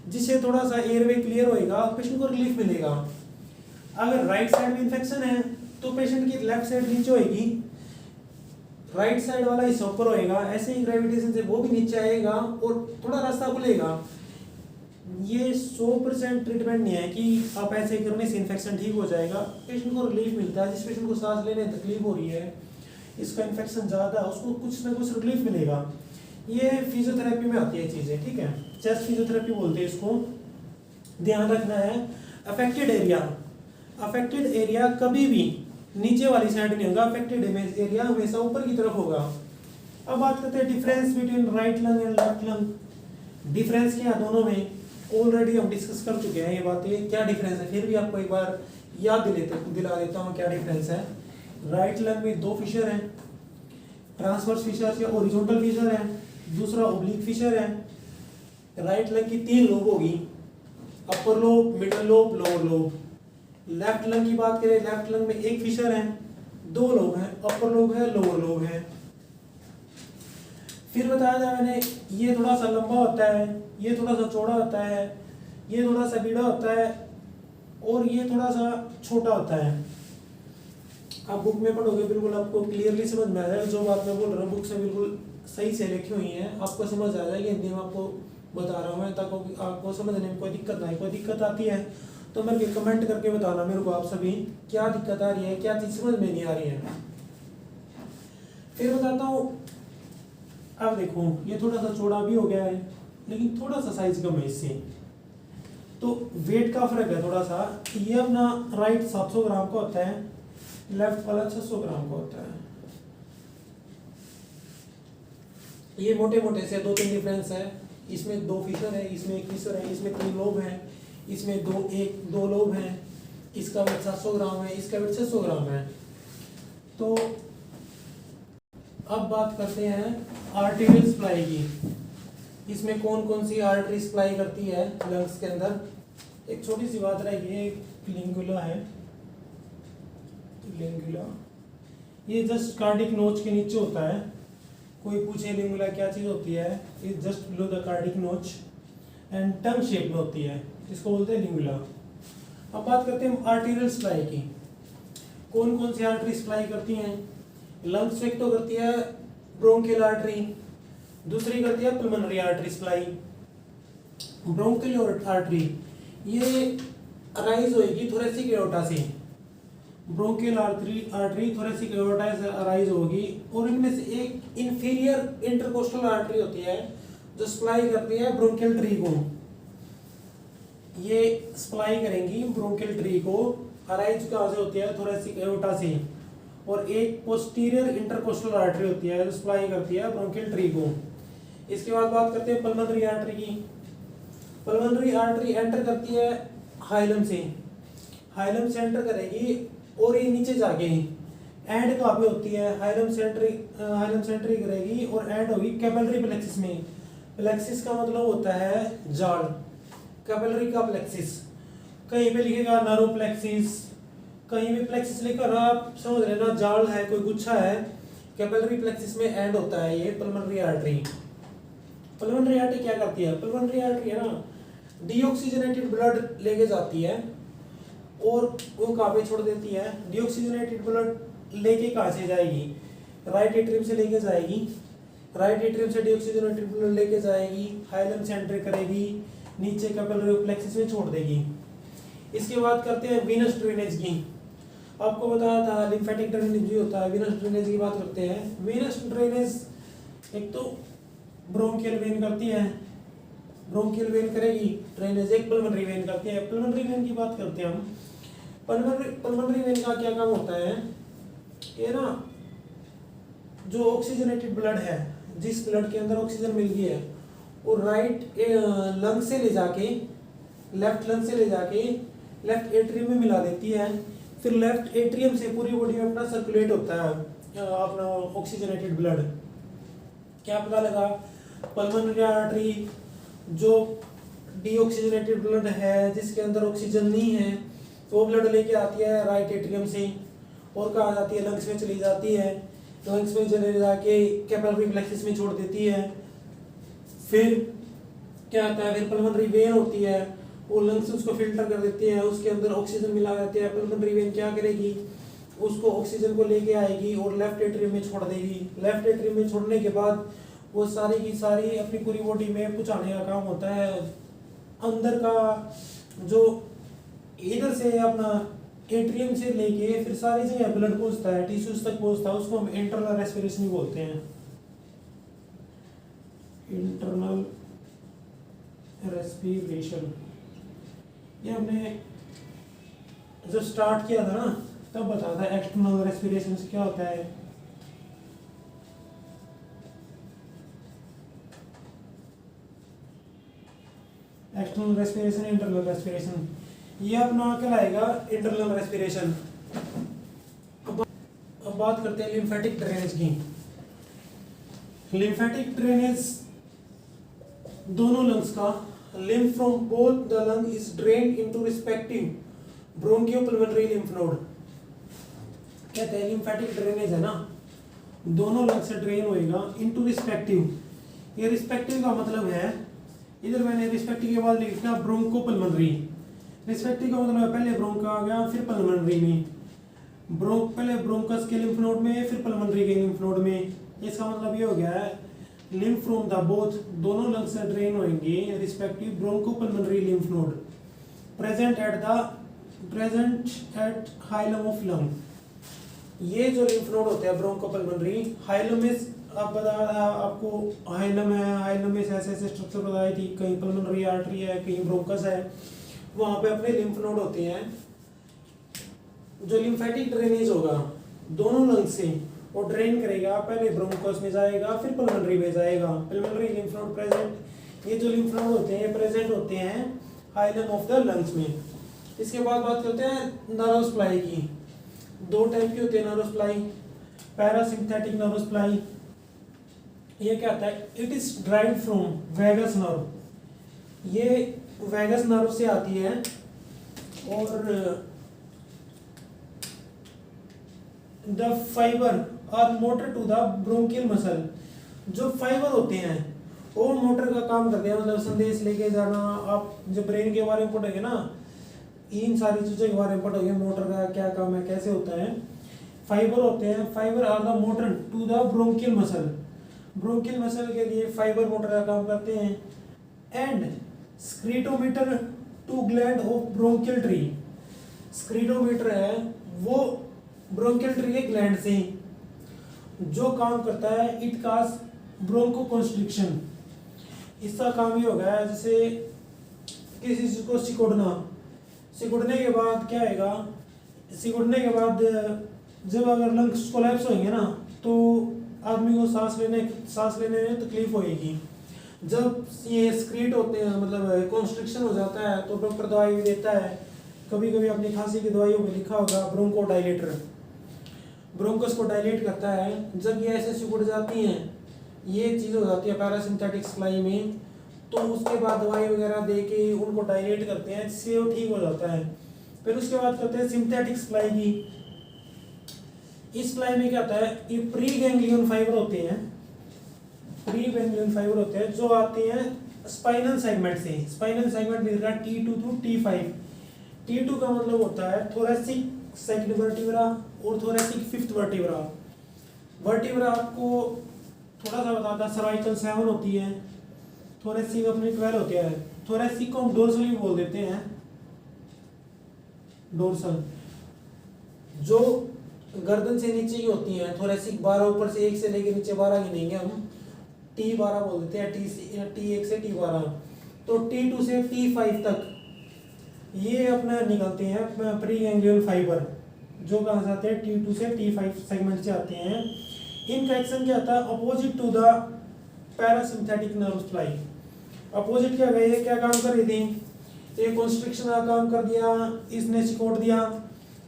जिससे थोड़ा सा एयरवे क्लियर होएगा, पेशेंट को रिलीफ मिलेगा। अगर राइट साइड में इन्फेक्शन है तो पेशेंट की लेफ्ट साइड नीचे होएगी, राइट साइड वाला हिस्सा ऊपर होएगा, ऐसे ही ग्रेविटेशन से वो भी नीचे आएगा और थोड़ा रास्ता खुलेगा। ये 100% ट्रीटमेंट नहीं है कि आप ऐसे करने से इन्फेक्शन ठीक हो जाएगा, पेशेंट को रिलीफ मिलता है। जिस पेशेंट को सांस लेने में तकलीफ हो रही है, इसका इन्फेक्शन ज़्यादा है, उसको कुछ ना कुछ रिलीफ मिलेगा। ये फिजियोथेरेपी में आती है चीज़ें, ठीक है। चेस्ट फिजियोथेरेपी बोलते हैं इसको। ध्यान रखना है, अफेक्टेड एरिया कभी भी नीचे वाली साइड नहीं होगा, अफेक्टेड एरिया हमेशा ऊपर की तरफ होगा। अब बात करते हैं difference between right lung and left lung. Difference क्या है दोनों में, ऑलरेडी हम डिस्कस कर चुके हैं ये बातें, क्या डिफरेंस है, फिर भी आपको एक बार याद दिला देता हूँ क्या डिफरेंस है। राइट लंग में दो फिशर हैं, ट्रांसवर्स फिशर या हॉरिजॉन्टल फिशर है, दूसरा ओब्लिक फिशर है। राइट लंग की 3 लोब होगी, upper lobe, middle lobe, lower lobe. Left lung की बात करें, लेफ्ट लंग में एक फिशर है, 2 लोब है, अपर लोब है, लोअर लोब है। फिर बताया था मैंने, ये थोड़ा सा लंबा होता है, ये थोड़ा सा चौड़ा होता है, ये थोड़ा सा बीड़ा होता है और ये थोड़ा सा छोटा होता है। आप बुक में पढ़ोगे बिल्कुल आपको क्लियरली समझ में आ जाएगा, जो बात मैं बोल रहा हूँ बुक से बिल्कुल सही से लिखी हुई है, आपको समझ आ जाएगी। हिंदी में आपको बता रहा हूँ मैं, ताकि आपको समझने में कोई दिक्कत ना आए। कोई दिक्कत आती है तो मेरे को कमेंट करके बताना मेरे को, आप सभी क्या दिक्कत आ रही है, क्या चीज़ समझ में नहीं आ रही है। फिर बताता हूँ, अब देखो ये थोड़ा सा चौड़ा भी हो गया है लेकिन थोड़ा सा साइज कम है इससे, तो वेट का फर्क है थोड़ा सा। ये अपना राइट 700 ग्राम का होता है, लेफ्ट वाला 600 ग्राम का होता है। ये मोटे मोटे से 2-3 डिफरेंस है। इसमें 2 फिशर है, इसमें 1 फिशर है, इसमें 3 लोब है, इसमें 2 लोब है। इसका वेट 700 ग्राम है, इसका वेट 600 ग्राम है। तो अब बात करते हैं आर्टेरियल सप्लाई की। इसमें कौन कौन सी आर्टरी सप्लाई करती है लंग्स के अंदर। एक छोटी सी बात रहेगी, एक लिंगुला है, लिंगुला ये जस्ट कार्डिक नोच के नीचे होता है। कोई पूछे लिंगुला क्या चीज़ होती है, it just below the cardiac नोच एंड टंग शेप में होती है, इसको बोलते हैं लिंगुला। अब बात करते हैं आर्टेरियल सप्लाई की। कौन कौन सी आर्टरी सप्लाई करती हैं लंग्स में। एक तो करती है ब्रोंकियल आर्टरी, दूसरी करती है pulmonary artery supply. Bronchial artery ये अराइज होगी थोरेसिक एओर्टा से, ब्रोंकियल आर्टरी थोरेसिक एओर्टा से अराइज होगी, और इनमें से एक इंफीरियर इंटरकोस्टल आर्टरी होती है जो सप्लाई करती है ब्रोंकियल ट्री को। ये सप्लाई करेंगी ब्रोंकियल ट्री को, अराइज कहाँ से होती है, थोरेसिक एओर्टा से। और एक पोस्टीरियर इंटरकोस्टल आर्टरी होती है जो सप्लाई करती है ब्रोंकियल ट्री को। इसके बाद बात करते हैं पल्मोनरी आर्टरी की। पल्मोनरी आर्टरी एंटर करती है हाइलम से, हाइलम से एंटर करेगी और ये नीचे जाके एंड कहाँ पे होती है, हाइलम सेंट्री करेगी और एंड होगी कैपिलरी प्लेक्सिस में। प्लेक्सिस का मतलब होता है जाल, कैपिलरी का प्लेक्सिस। कहीं पे लिखेगा नर्व प्लेक्सिस, कहीं भी प्लेक्सिस लिखकर आप समझ लेना जाल है, कोई गुच्छा है। कैपिलरी प्लेक्सिस में एंड होता है ये पल्मोनरी आर्टरी। पल्मोनरी आर्टरी क्या करती है, पल्मोनरी आर्टरी है ना, डीऑक्सीजनेटेड ब्लड लेके जाती है और वो कहाँ पे छोड़ देती है। डीऑक्सीजनेटेड ब्लड लेके कहाँ से जाएगी, राइट एट्रियम से लेके जाएगी, राइट एट्रियम से डीऑक्सीजनेटेड ब्लड लेके जाएगी, हाइलम से एंटर करेगी, नीचे कैपिलरी प्लेक्सिस में छोड़ देगी। इसके बाद करते हैं वीनस ड्रेनेज की। आपको बताया था लिम्फेटिक ड्रेनेज भी होता है, वीनस ड्रेनेज की बात करते हैं। वीनस ड्रेनेज एक तो ब्रोंकियल वेन करती है, ब्रोंकियल वेन करेगी ड्रेनेज, एक पल्मोनरी वेन करती है। पल्मोनरी वेन की बात करते हैं हम। पल्मोनरी वेन का क्या काम होता है, ये ना जो ऑक्सीजनेटेड ब्लड है, जिस ब्लड के अंदर ऑक्सीजन मिल गई है, वो राइट लंग से ले जाके, लेफ्ट लंग से ले जाके लेफ्ट एट्रियम में मिला देती है। फिर लेफ्ट एट्रियम से पूरी बॉडी में अपना सर्कुलेट होता है अपना ऑक्सीजनेटेड ब्लड। क्या पता लगा, पल्मोनरी आर्टरी जो डीऑक्सीजनेटेड ब्लड है, जिसके अंदर ऑक्सीजन नहीं है, तो वो ब्लड लेके आती है राइट एट्रियम से और कहाँ जाती है, लंग्स में चली जाती है। लंग्स में चले जाके कैपिलरी प्लेक्सिस में छोड़ देती है। फिर क्या होता है, फिर पल्मोनरी वेन होती है, वो लंग्स उसको फिल्टर कर देती है, उसके अंदर ऑक्सीजन मिला रहती है। पल्मोनरी वेन क्या करेगी, उसको ऑक्सीजन को लेके आएगी और लेफ्ट एट्रियम में छोड़ देगी। लेफ्ट एट्रियम में छोड़ने के बाद वो सारी की सारी अपनी पूरी बॉडी में पहुंचाने का काम होता है। अंदर का जो इधर से अपना एट्रियम से लेके फिर सारी जगह ब्लड पहुंचता है, टिश्यूज तक पहुंचता है, उसको हम इंटरनल रेस्पिरेशन बोलते हैं। Internal respiration. ये हमने जब स्टार्ट किया था ना तब बताया था एक्सटर्नल रेस्पिरेशन से क्या होता है। एक्सटर्नल रेस्पिरेशन, इंटरनल रेस्पिरेशन, ये अपना कहलाएगा इंटरनल रेस्पिरेशन। अब बात करते हैं लिम्फेटिक ड्रेनेज की। लिम्फेटिक ड्रेनेज दोनों लंग्स का, lymph from both the lung is drained into respective bronchopulmonary lymph node। कहते हैं लिम्फेटिक ड्रेनेज है ना, दोनों लंग से ड्रेन होएगा इनटू रिस्पेक्टिव। ये रिस्पेक्टिव का मतलब है, इधर मैंने रिस्पेक्टिव के बाद लिखा ब्रोंकोपल्मोनरी। रिस्पेक्टिव का मतलब है पहले ब्रोंका आ गया फिर पल्मोनरी में, पहले ब्रोंकस के लिम्फ नोड में फिर पल्मोनरी के लिम्फ नोड में। इसका मतलब ये हो गया है lymph from the both, दोनों लंग से ड्रेन होंगे respective bronchopulmonary lymph node present at hilum of lung। ये जो lymph node होते हैं ब्रोंकोपल्मोनरी, हाइलम में आप बता आपको हाइलम है, हाइलम में ऐसे ऐसे स्ट्रक्चर बताई थी, कहीं पल्मोनरी आर्टरी है, कहीं ब्रोंकस है, वहाँ पे अपने lymph node होते हैं। जो लिम्फेटिक ड्रेनेज होगा दोनों लंग से, वो ड्रेन करेगा, पहले ब्रोंकोस में जाएगा फिर पल्मोनरी में जाएगा। पल्मोनरी लिम्फ नोड प्रेजेंट, ये जो लिम्फ नोड होते हैं प्रेजेंट होते हैं हाइलम ऑफ द लंग्स में। इसके बाद बात करते हैं नर्व सप्लाई की। दो टाइप की होती है nerve supply, parasympathetic nerve supply. ये क्या होता है, it is derived from vagus nerve. ये वैगस नर्व से आती है और the fibre are motor to the bronchial muscle. जो फाइबर होते हैं वो मोटर का काम करते हैं, मतलब संदेश लेके जाना। आप जब ब्रेन के बारे में पढ़ोगे ना, इन सारी चीज़ों के बारे में पढ़ोगे, मोटर का क्या काम है, कैसे होता है। फाइबर होते हैं, fibre are the motor to the bronchial muscle. Bronchial muscle के लिए फाइबर मोटर का काम करते हैं। And secretomotor to gland of bronchial tree. Secretomotor है वो ब्रोंकियल ट्री के ग्लैंड से जो काम करता है, इट काज ब्रोंकोकॉन्स्ट्रिक्शन। इसका काम ये हो गया जैसे किसी चीज को सिकुड़ना, सिकुड़ने के बाद क्या आएगा, सिकुड़ने के बाद जब अगर लंग्स कोलैप्स होंगे ना तो आदमी को सांस लेने में तकलीफ होएगी। जब ये स्क्रीट होते हैं, मतलब कॉन्स्ट्रिक्शन हो जाता है, तो डॉक्टर दवाई भी देता है। कभी कभी अपनी खांसी की दवाइयों में लिखा होगा ब्रोंकोडाइलेटर, ब्रोंकस को डायलेट करता है। जब ये ऐसे सिकुड़ जाती हैं, ये चीज़ हो जाती है पैरासिम्पथेटिक सप्लाई में, तो उसके बाद दवाई वगैरह दे के उनको डायलेट करते हैं, जिससे वो ठीक हो जाता है। फिर उसके बाद करते हैं सिंथेटिक सप्लाई की। इस सप्लाई में क्या होता है, ये प्री गैंग्लियन फाइबर होते हैं, प्री गैंग्लियन फाइबर होते हैं जो आते हैं स्पाइनल सेगमेंट से। स्पाइनल सेगमेंट मिल रहा है T2 to T5। T2 का मतलब होता है थोरेसिक सेकंड वर्टिब्रा और थोरेसिक फिफ्थ वर्टिब्रा। वर्टिब्रा आपको थोड़ा सा बताता है, सर्वाइकल 7 होती है, थोरेसिक अपनी 12 होती है। थोरेसिक को हम डोर्सल भी बोल देते हैं, डोर्सल जो गर्दन से नीचे की होती है। थोरेसिक 12 ऊपर से 1 से लेकर नीचे 12 गिनेंगे हम, T12 बोल देते हैं, T1 से T12। तो T2 से T5 तक ये अपना निकलते हैं प्री गैंग्लियन फाइबर, जो कहाँ से आते हैं, T2 से T5 सेगमेंट से आते हैं। इनका एक्शन क्या आता है, opposite to the parasympathetic nerve supply. Opposite क्या गए, क्या काम कर रही थी, एक कॉन्स्ट्रिक्शन का काम कर दिया, इसने सिकोड़ दिया।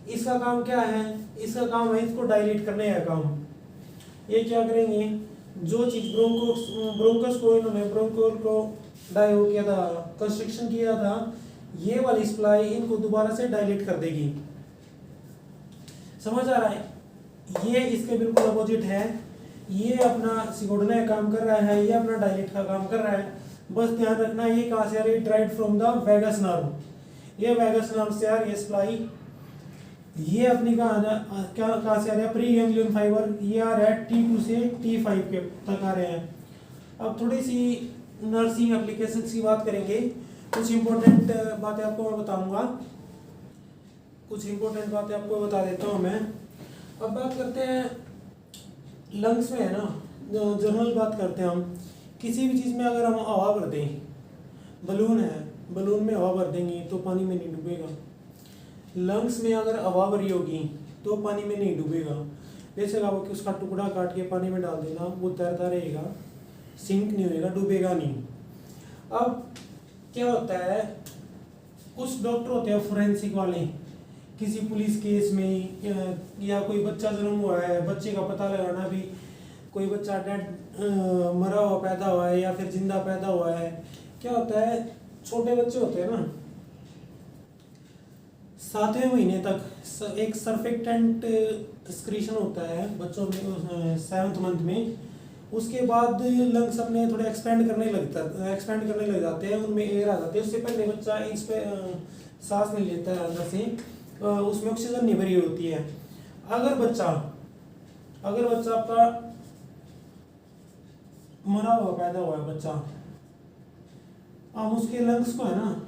इसका काम क्या है, इसका काम है इसको डायलेट करने का काम। ये क्या करेंगे, जो चीज ब्रोंकस को इन्होंने ब्रोंकोल को डायो किया था, कंस्ट्रिक्शन किया था, ये वाली सप्लाई इनको दोबारा से डायलेट कर देगी। समझ आ रहा है, ये इसके बिल्कुल अपोजिट है। ये अपना सिकुड़ने का काम कर रहा है, ये अपना डायलेट का काम कर रहा है। बस ध्यान रखना, ये कहाँ से आ रही है, drive from the vagus nerve. ये वैगस नर्व से आ रही है सप्लाई। ये अपनी कहाँ से आ रहा है, प्री गैंग्लियन फाइबर, ये आ रहा है T2 से T5 के तक आ रहे हैं। अब थोड़ी सी नर्सिंग एप्लीकेशन की बात करेंगे। कुछ इंपॉर्टेंट बातें आपको मैं बताऊंगा, कुछ इंपॉर्टेंट बातें आपको बता देता हूँ मैं। अब बात करते हैं लंग्स में है ना, जनरल बात करते हैं हम किसी भी चीज़ में अगर हम हवा भर दें, बलून है, बलून में हवा भर देंगे तो पानी में नहीं डूबेगा। लंग्स में अगर हवा भरी होगी तो पानी में नहीं डूबेगा। जैसे आप कि उसका टुकड़ा काट के पानी में डाल देना, वो तैरता रहेगा, सिंक नहीं होएगा, डूबेगा नहीं। अब क्या होता है, कुछ डॉक्टर होते हैं फोरेंसिक वाले, किसी पुलिस केस में या कोई बच्चा जन्म हुआ है, बच्चे का पता लगाना भी, कोई बच्चा डेड मरा हुआ पैदा हुआ है या फिर जिंदा पैदा हुआ है। क्या होता है, छोटे बच्चे होते हैं ना, 7वें महीने तक एक सर्फेक्टेंट एक्सक्रीशन होता है बच्चों में 7th मंथ में। उसके बाद लंग्स अपने थोड़े एक्सपेंड करने लग जाते हैं, उनमें एयर आ जाती है। उससे पहले बच्चा इस पे सांस नहीं लेता है अंदर से, उसमें ऑक्सीजन नहीं भरी होती है। अगर बच्चा आपका मरा हुआ पैदा हुआ है बच्चा, हम उसके लंग्स को है ना,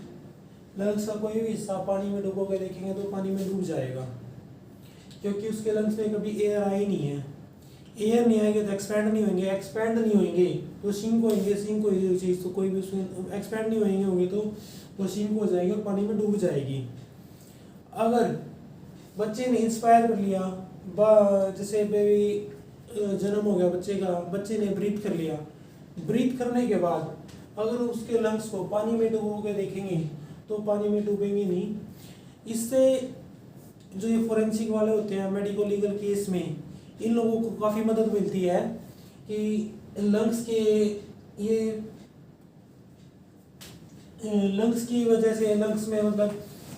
लंग्स का कोई भी हिस्सा पानी में डुबो के देखेंगे तो पानी में डूब जाएगा, क्योंकि उसके लंग्स में कभी एयर आई नहीं है। एयर नहीं आएंगे तो एक्सपैंड नहीं होंगे तो सिंक होएंगे चीज़, तो कोई भी उसमें एक्सपैंड नहीं होंगे तो वो सिंक हो जाएगी और पानी में डूब जाएगी। अगर बच्चे ने इंस्पायर कर लिया, जैसे बेबी जन्म हो गया बच्चे का, बच्चे ने ब्रीथ कर लिया, ब्रीथ करने के बाद अगर उसके लंग्स को पानी में डुबो के देखेंगे तो पानी में डूबेंगे नहीं। इससे जो ये फोरेंसिक वाले होते हैं मेडिको लीगल केस में, इन लोगों को काफ़ी मदद मिलती है कि लंग्स की वजह से, लंग्स में मतलब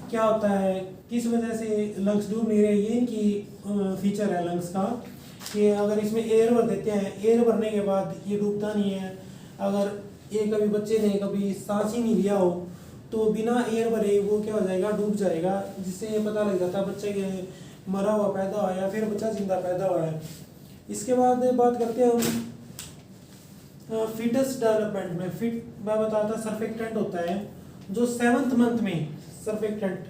क्या होता है, किस वजह से लंग्स डूब नहीं रहे, ये इनकी फीचर है लंग्स का, कि अगर इसमें एयर भर देते हैं, एयर भरने के बाद ये डूबता नहीं है। अगर ये कभी बच्चे ने कभी सांस ही नहीं लिया हो तो बिना एयर भरे वो क्या हो जाएगा, डूब जाएगा, जिससे ये पता लग जाता है बच्चे के मरा हुआ पैदा हुआ है या फिर बच्चा जिंदा पैदा हुआ है। इसके बाद बात करते हैं हम फीटस डेवलपमेंट में। मैं बताता सर्फेक्टेंट होता है जो 7th मंथ में, सर्फेक्टेंट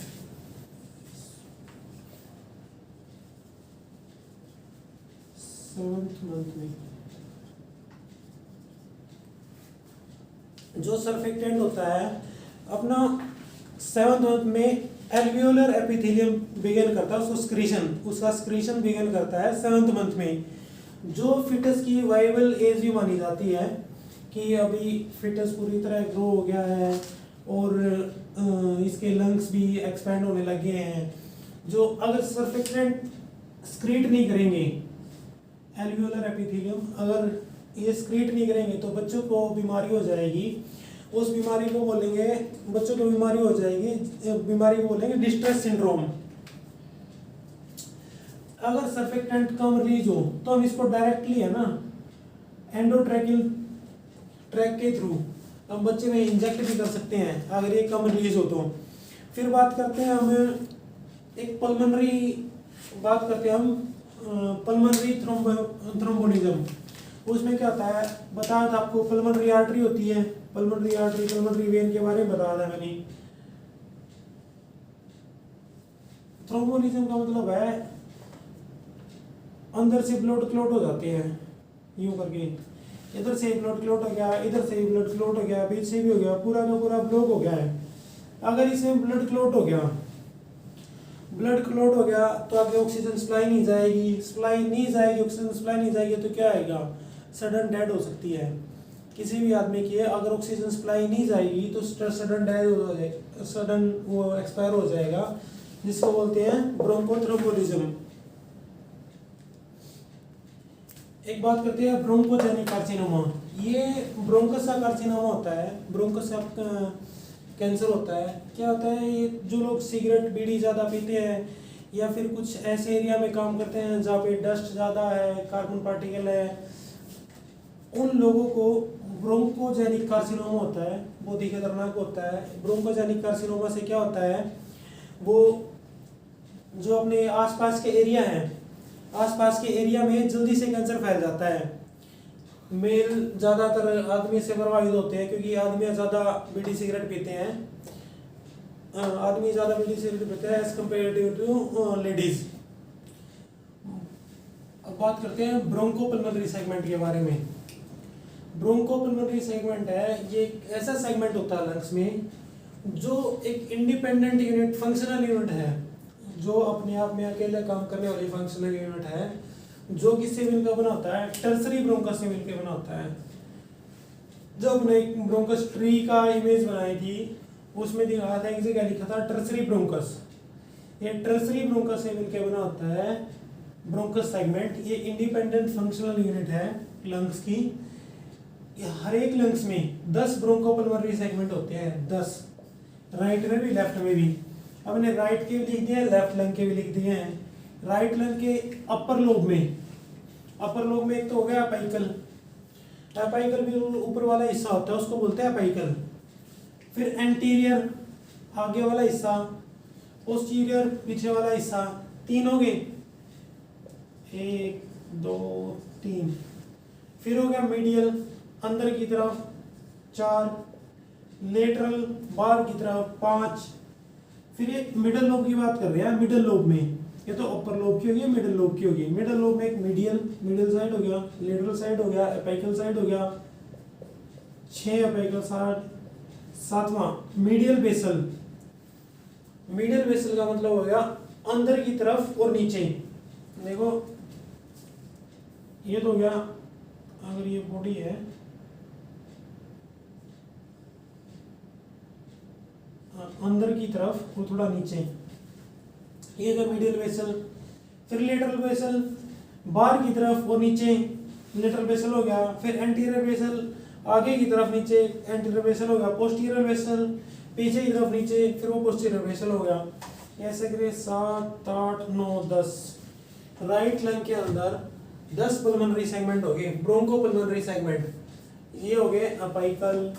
जो सर्फेक्टेंट होता है अपना 7th मंथ में एल्वियोलर एपिथेलियम बिगिन करता है, उसका स्क्रीशन बिगिन करता है 7th मंथ में। जो फिटस की वाइबल एज भी मानी जाती है कि अभी फिटस पूरी तरह ग्रो हो गया है और इसके लंग्स भी एक्सपैंड होने लगे हैं। जो अगर सर्फेक्टेंट स्क्रीट नहीं करेंगे, एल्वियोलर एपिथेलियम अगर ये स्क्रीट नहीं करेंगे तो बच्चों को बीमारी हो जाएगी। उस बीमारी को बोलेंगे, बच्चों को बीमारी हो जाएगी, बीमारी को बोलेंगे डिस्ट्रेस सिंड्रोम। अगर सर्फेक्टेंट कम रिलीज हो तो हम इसको डायरेक्टली है ना एंडोट्रैकियल ट्रैक के थ्रू हम बच्चे में इंजेक्ट भी कर सकते हैं अगर ये कम रिलीज हो तो। फिर बात करते हैं हम एक पल्मोनरी थ्रोम्बोलिज्म। उसमें क्या होता है, बताया था आपको, पल्मोनरी आर्टरी होती है, पल्मोनरी वेन के बारे में बताया था मैंने। थ्रोम्बोलिज्म का मतलब है अंदर से ब्लड क्लॉट हो जाते हैं, यूं करके, इधर से ब्लड क्लॉट हो गया, इधर से ब्लड क्लॉट हो गया, बीच से भी हो गया, पूरा का पूरा ब्लॉक हो गया है। अगर इसमें ब्लड क्लॉट हो गया तो आगे ऑक्सीजन सप्लाई नहीं जाएगी, ऑक्सीजन सप्लाई नहीं जाएगी तो क्या आएगा, सडन डेड हो सकती है किसी भी आदमी की। अगर ऑक्सीजन सप्लाई नहीं जाएगी तो सडन डेड हो जाएगा, सडन वो एक्सपायर हो जाएगा, जिसको बोलते हैं ब्रोंकोथ्रोम्बोलिज्म। एक बात करते हैं ब्रोंकोजेनिक कार्सिनोमा। ये ब्रोंकस का कार्सिनोमा होता है, ब्रोंकस का कैंसर होता है। क्या होता है, ये जो लोग सिगरेट बीड़ी ज़्यादा पीते हैं या फिर कुछ ऐसे एरिया में काम करते हैं जहाँ पे डस्ट ज़्यादा है, कार्बन पार्टिकल है, उन लोगों को ब्रोंकोजेनिक कार्सिनोमा होता है। बहुत ही खतरनाक होता है। ब्रोंकोजेनिक कार्सिनोमा से क्या होता है, वो जो अपने आसपास के एरिया हैं, आसपास के एरिया में जल्दी से कैंसर फैल जाता है। मेल ज़्यादातर आदमी से प्रभावित होते हैं क्योंकि आदमी ज़्यादा बीड़ी सिगरेट पीते हैं, एज कम्पेयर टू लेडीज। अब बात करते हैं ब्रोंकोपल्मोनरी सेगमेंट के बारे में। ब्रोंकोपल्मोनरी सेगमेंट है, ये एक ऐसा सेगमेंट होता है लंग्स में जो एक इंडिपेंडेंट यूनिट, फंक्शनल यूनिट है, जो अपने आप में अकेले काम करने वाली फंक्शनल यूनिट है, जो किससे मिलकर बना होता है, टर्सरी ब्रोंकस से मिलकर बना होता है। जब हमने एक ब्रोंकस ट्री का इमेज बनाई थी उसमें दिखाया था, एक जगह लिखा था टर्सरी ब्रोंकस। ये टर्सरी ब्रोंकस से मिलकर बना होता है ब्रोंकस सेगमेंट। ये इंडिपेंडेंट फंक्शनल यूनिट है लंग्स की। हर एक लंग्स में 10 ब्रोंकोपल्मोनरी सेगमेंट होते हैं, 10, राइट में भी लेफ्ट में भी। अब हमने राइट के भी लिख दिए हैं, लेफ्ट लंग के भी लिख दिए हैं। राइट लंग के अपर लोब में एक तो हो गया अपाइकल। अपाइकल भी ऊपर वाला हिस्सा होता है, उसको बोलते हैं अपाइकल। फिर एंटीरियर आगे वाला हिस्सा, पोस्टीरियर पीछे वाला हिस्सा, 3 हो गए, 1 2 3। फिर हो गया मीडियल अंदर की तरफ 4, लेटरल बाहर की तरफ 5। फिर ये मिडल लोब की बात कर रहे हैं। मिडल लोब में ये तो अपर लोब की होगी, मिडल लोब की होगी। मिडल लोब में एक मिडिल साइड हो गया, लेटरल साइड हो गया, एपिकल साइड हो गया, 6 एपिकल साइड। 7वां मीडियल बेसल। मीडियल बेसल का मतलब हो गया अंदर की तरफ और नीचे। देखो ये तो हो गया, अगर ये बॉडी है, अंदर की तरफ और थोड़ा नीचे, ये तो मीडियल बेसल। फिर लेटरल बेसल बाहर की तरफ और नीचे, लेटरल बेसल हो गया। फिर एंटीरियर बेसल आगे की तरफ नीचे, एंटीरियर बेसल हो गया। पोस्टीरियर बेसल पीछे की तरफ नीचे, फिर वो पोस्टीरियर बेसल हो गया। ऐसे करिए 7 8 9 10। राइट लंग के अंदर 10 पल्मोनरी सेगमेंट हो गए, ब्रोंकोपल्मोनरी सेगमेंट। ये हो गए अपाइकल,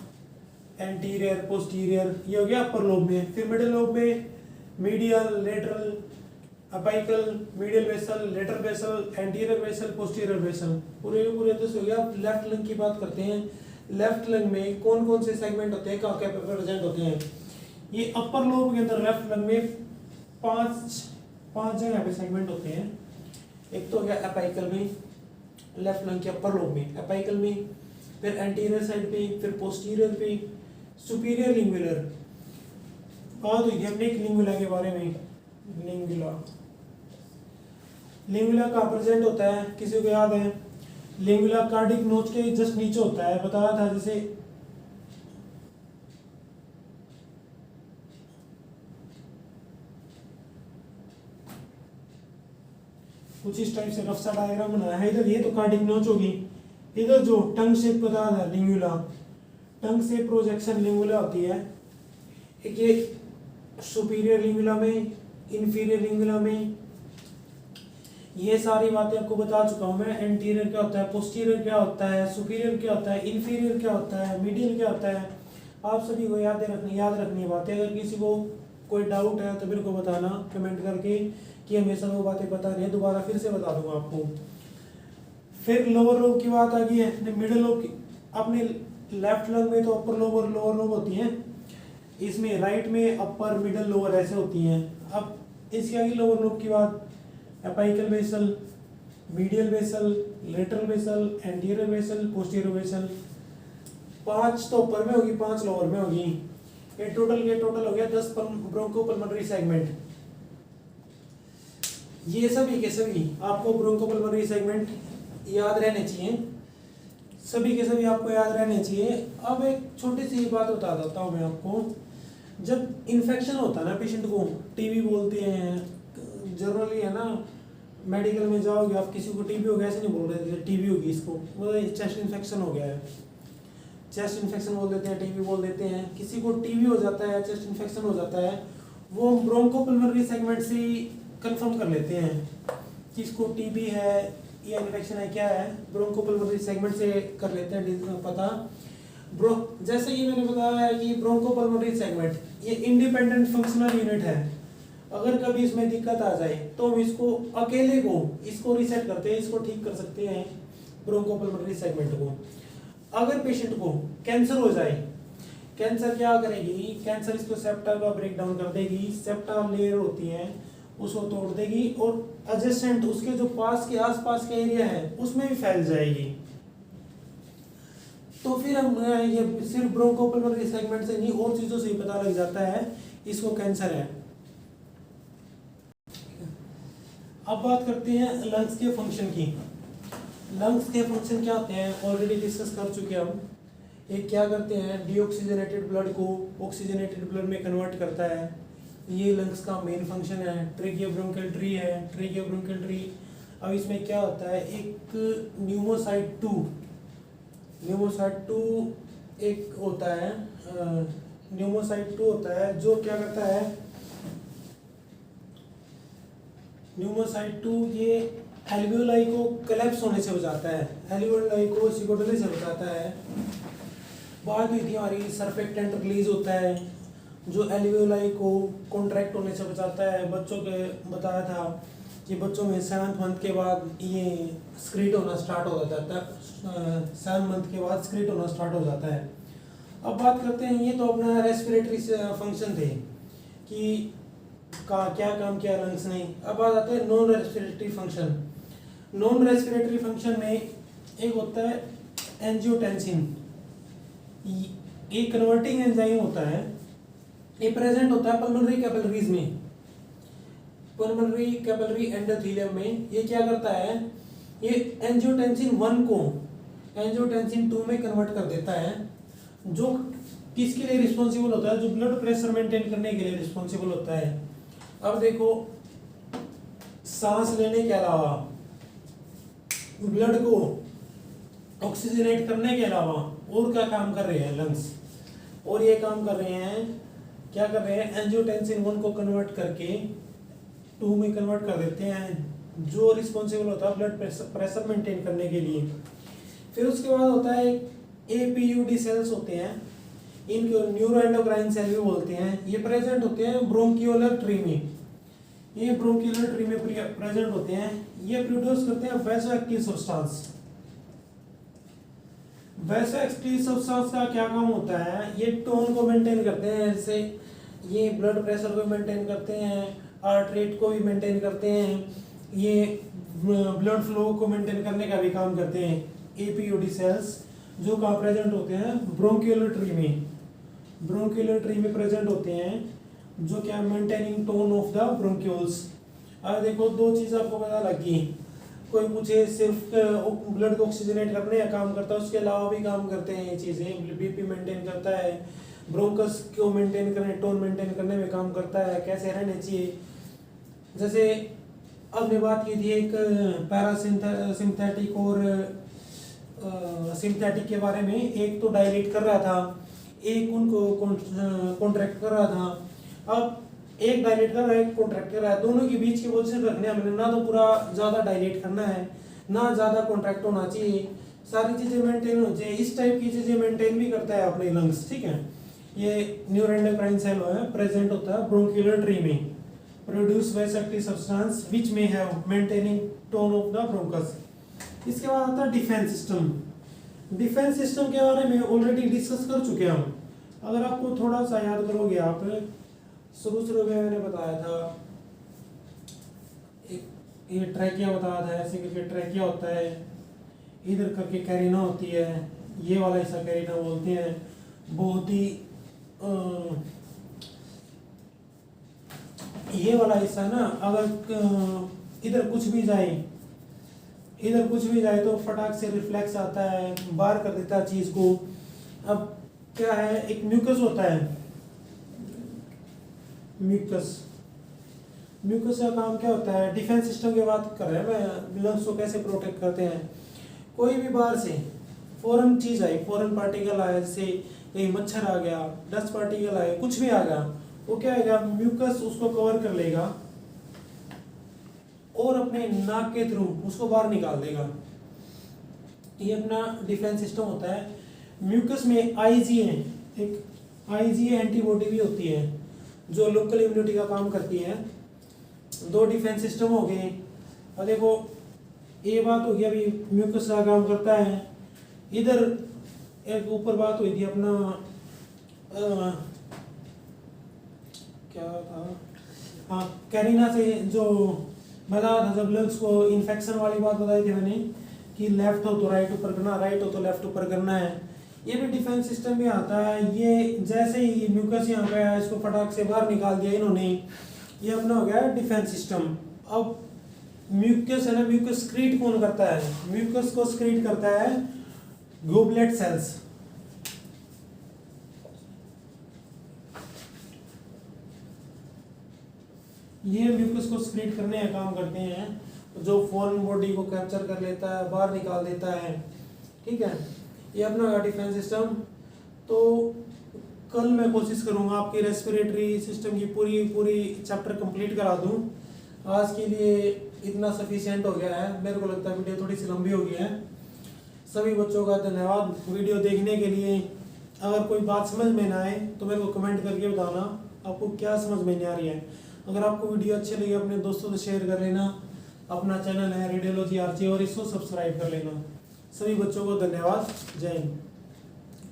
एंटीरियर, पोस्टीरियर, ये हो गया अपर लोब में। फिर मिडिल लोब में medial, lateral, apical, medial basal, lateral basal, anterior basal, posterior basal, पूरे पूरे 10 हो गया। अब लेफ्ट लंग की बात करते हैं। लेफ्ट लंग में कौन कौन से सेगमेंट होते हैं, कहाँ क्या प्रेजेंट होते हैं। ये अपर लोब के अंदर लेफ्ट लंग में 5 जगह पे सेगमेंट होते हैं। एक तो हो गया अपाइकल में, लेफ्ट लंग के अपर लोब में, अपाइकल में, फिर एंटीरियर साइड पे, फिर पोस्टीरियर पे, सुपीरियर लिंगुलर। बात हुई थी हमने एक लिंगुला के बारे में। लिंगुला कहाँ प्रेजेंट होता है, किसी को याद है? लिंगुला कार्डिक नोच के जस्ट नीचे होता है, बताया था। जैसे कुछ इस टाइप से रफ सा डायग्राम बनाया है। इधर ये तो कार्डिक नोच होगी, इधर जो टंग शेप बताया था लिंगुला, टंग से प्रोजेक्शन लिंगुला होती है। एक ये सुपीरियर लिंगुला में, इंफीरियर लिंगुला में, ये सारी बातें आपको बता चुका हूं मैं। एंटीरियर क्या होता है, पोस्टीरियर क्या होता है, सुपीरियर क्या होता है, इंफीरियर क्या होता है, मिडिल क्या होता है। आप सभी को याद रखनी बातें। अगर किसी को कोई डाउट है तो मेरे को बताना कमेंट करके कि हमेशा वो बातें बता रहे हैं, दोबारा फिर से बता दूंगा आपको। फिर लोअर लोब की बात आ गई है। मिडिल लोब की अपने लेफ्ट लंग में तो अपर लोब और लोअर लोब होती हैं, इसमें राइट में अपर, मिडिल, लोअर ऐसे होती हैं। अब इसके आगे लोअर लोब की बात, apical basal, medial basal, lateral basal, anterior basal, posterior basal. 5 तो ऊपर में होगी, 5 लोअर में होगी। ये टोटल हो गया 10 ब्रोंकोपल्मोनरी सेगमेंट। ये सभी के सभी आपको ब्रोंकोपल्मोनरी सेगमेंट याद रहने चाहिए, सभी के सभी आपको याद रहने चाहिए। अब एक छोटी सी बात बता देता हूँ मैं आपको। जब इन्फेक्शन होता है ना पेशेंट को, टीबी बोलते हैं जनरली, है ना। मेडिकल में जाओगे आप, किसी को टीबी हो गया ऐसे नहीं बोल रहे थे टीबी होगी, इसको मतलब चेस्ट इन्फेक्शन हो गया है, चेस्ट इन्फेक्शन बोल देते हैं, टीबी बोल देते हैं। किसी को टीबी हो जाता है, चेस्ट इन्फेक्शन हो जाता है, वो ब्रोंकोपल्मोनरी सेगमेंट से कंफर्म कर लेते हैं कि इसको टीबी है या इन्फेक्शन है, क्या है, ब्रोंकोपल्मोनरी सेगमेंट से कर लेते हैं पता। जैसे ये मैंने बताया है कि ब्रोंकोपल्मोनरी सेगमेंट ये इंडिपेंडेंट फंक्शनल यूनिट है। अगर कभी इसमें दिक्कत आ जाए तो हम इसको अकेले को इसको रीसेट करते हैं, इसको ठीक कर सकते हैं ब्रोंकोपल्मोनरी सेगमेंट को। अगर पेशेंट को कैंसर हो जाए, कैंसर क्या करेगी, कैंसर इसको सेप्टा का ब्रेक डाउन कर देगी, सेप्टा लेयर होती है उसको तोड़ देगी और एडजेसेंट उसके जो पास के आसपास के एरिया है उसमें भी फैल जाएगी। तो फिर हम ये सिर्फ ब्रोंकोपल्मोनरी सेगमेंट से नहीं और चीज़ों से ही पता लग जाता है इसको कैंसर है। अब बात करते हैं लंग्स के फंक्शन की। लंग्स के फंक्शन क्या होते हैं ऑलरेडी डिस्कस कर चुके हम। एक क्या करते हैं डीऑक्सीजनेटेड ब्लड को ऑक्सीजनेटेड ब्लड में कन्वर्ट करता है, ये लंग्स का मेन फंक्शन है। ट्रेकियोब्रोंकियल ट्री है, ट्रेकियोब्रोंकियल ट्री। अब इसमें क्या होता है एक न्यूमोसाइट 2 एक होता है, न्यूमोसाइट 2 होता है जो क्या करता है, न्यूमोसाइट 2 ये एल्वियोलाई को कोलैप्स होने से बचाता है, एल्वियोलाई को सिकोडली से बचाता है। बात हुई थी हमारी सरफेक्टेंट रिलीज होता है जो एल्वियोलाई को कॉन्ट्रैक्ट होने से बचाता है। बच्चों के बताया था कि बच्चों में 7th मंथ के बाद ये स्क्रीट होना स्टार्ट हो जाता है, 7 मंथ के बाद स्क्रीट होना स्टार्ट हो जाता है। अब बात करते हैं, ये तो अपना रेस्पिरेटरी फंक्शन थे कि का क्या काम किया लंग्स ने। अब बात आते हैं non respiratory function. Non respiratory function में एक होता है एंजियोटेंसिन, ये कन्वर्टिंग एंजाइम होता है, ये प्रेजेंट होता है पल्मोनरी कैपिलरीज में, पल्मोनरी कैपिलरी एंडोथेलियम में। ये क्या करता है, ये एंजियोटेंसिन 1 को एंजियोटेंसिन 2 में कन्वर्ट कर देता है, जो किसके लिए रिस्पॉन्सिबल होता है, जो ब्लड प्रेशर मेंटेन करने के लिए रिस्पॉन्सिबल होता है। अब देखो सांस लेने के अलावा ब्लड को ऑक्सीजनेट करने के अलावा और क्या काम कर रहे हैं लंग्स, और ये काम कर रहे हैं, क्या कर रहे हैं, एंजियोटेंसिन 1 को कन्वर्ट करके 2 में कन्वर्ट कर देते हैं, जो रिस्पॉन्सिबल होता है ब्लड प्रेशर मेंटेन करने के लिए। फिर उसके बाद होता है एपीयूडी सेल्स होते हैं, इनको न्यूरोएंडोक्राइन सेल भी बोलते हैं। ये प्रेजेंट होते हैं ब्रोंकियोलर ट्री में, ये ब्रोंकियोलर ट्री में प्रेजेंट होते हैं। ये प्रोड्यूस करते हैं वैसोएक्टिव सब्सटेंस। वैसोएक्टिव सब्सटेंस का क्या काम होता है, ये टोन को मेंटेन करते हैं, जैसे ये ब्लड प्रेशर को मेंटेन करते हैं, हार्ट रेट को भी मेंटेन करते हैं, ये ब्लड फ्लो को मेंटेन करने का भी काम करते हैं। एपीयूडी सेल्स जो कहाँ प्रेजेंट होते हैं, ब्रोंकियोलर ट्री में, ब्रोंकियोलर ट्री में प्रेजेंट होते हैं, जो क्या maintaining tone of the bronchioles. अब देखो दो चीज़ आपको पता लगी, कोई पूछे सिर्फ ब्लड को ऑक्सीजनेट करने का काम करता है, उसके अलावा भी काम करते हैं ये चीज़ें। बीपी मेंटेन करता है, ब्रोंकस को मेंटेन करने, टोन मेंटेन करने में काम करता है, कैसे रहने चाहिए। जैसे आपने बात की थी एक पैरासिम्पैथेटिक और सिंथेटिक के बारे में, एक तो डायलेट कर रहा था, एक उनको कॉन्ट्रैक्ट कर रहा था। अब एक डायलेट कर रहा है, एक कॉन्ट्रैक्ट कर रहा है, दोनों के बीच की पोजीशन रखने हमने, ना तो पूरा ज़्यादा डायलेट करना है ना ज़्यादा कॉन्ट्रैक्ट होना चाहिए, सारी चीज़ें मेंटेन होनी चाहिए। इस टाइप की चीज़ें मेंटेन भी करता है अपने लंग्स, ठीक है। ये न्यूरोएंडोक्राइन सेल है, प्रेजेंट होता है ब्रोंकियोलर ट्री में, produce वैसोएक्टिव substance which may have maintaining tone of the bronchus. इसके बाद आता है डिफेंस सिस्टम। डिफेंस सिस्टम के बारे में ऑलरेडी डिस्कस कर चुके हैं हम। अगर आपको थोड़ा सा याद करोगे, आप शुरू में मैंने बताया था, एक ये ट्रैकिया बताया था, ऐसे करके ट्रैकिया होता है, इधर करके कैरिना होती है, ये वाला हिस्सा कैरिना बोलते हैं। बहुत ही ये वाला हिस्सा ना, अगर इधर कुछ भी जाए तो फटाक से रिफ्लेक्स आता है, बाहर कर देता है चीज को। अब क्या है, एक म्यूकस होता है, म्यूकस का काम क्या होता है, डिफेंस सिस्टम की बात कर रहे हैं, लंग्स को कैसे प्रोटेक्ट करते हैं। कोई भी बाहर से फॉरेन चीज आई, फॉरेन पार्टिकल आया, जैसे कहीं मच्छर आ गया, डस्ट पार्टिकल आए, कुछ भी आ गया, वो क्या आएगा, म्यूकस उसको कवर कर लेगा और अपने नाक के थ्रू उसको बाहर निकाल देगा। ये अपना डिफेंस सिस्टम होता है। म्यूकस में आईजीए, एक आईजीए एंटीबॉडी भी होती है जो लोकल इम्यूनिटी का काम करती है। दो डिफेंस सिस्टम हो गए। और देखो ये बात हो गई, अभी म्यूकस का काम करता है। इधर एक ऊपर बात हुई थी अपना क्या था, हाँ, कैरिना से जो बताया था, जब लंग्स को इन्फेक्शन वाली बात बताई थी मैंने कि लेफ्ट हो तो राइट ऊपर करना, राइट हो तो लेफ्ट ऊपर करना है। ये भी डिफेंस सिस्टम में आता है। ये जैसे ही म्यूकस यहाँ पे आया, इसको फटाक से बाहर निकाल दिया इन्होंने, ये अपना हो गया डिफेंस सिस्टम। अब म्यूकस है ना, म्यूकस स्क्रीट कौन करता है? म्यूकस को स्क्रीट करता है गोबलेट सेल्स। ये म्यूकस को स्क्रीट करने का काम करते हैं, जो फॉरेन बॉडी को कैप्चर कर लेता है, बाहर निकाल देता है, ठीक है। ये अपना डिफेंस सिस्टम। तो कल मैं कोशिश करूंगा आपकी रेस्पिरेटरी सिस्टम की पूरी चैप्टर कंप्लीट करा दूं। आज के लिए इतना सफिशिएंट हो गया है, मेरे को लगता है वीडियो थोड़ी सी लंबी हो गई है। सभी बच्चों का धन्यवाद वीडियो देखने के लिए। अगर कोई बात समझ में ना आए तो मेरे को कमेंट करके बताना आपको क्या समझ में नहीं आ रही है। अगर आपको वीडियो अच्छी लगी अपने दोस्तों से शेयर कर लेना। अपना चैनल है रेडियोलॉजी आरजे और इसको सब्सक्राइब कर लेना। सभी बच्चों को धन्यवाद। जय हिंद।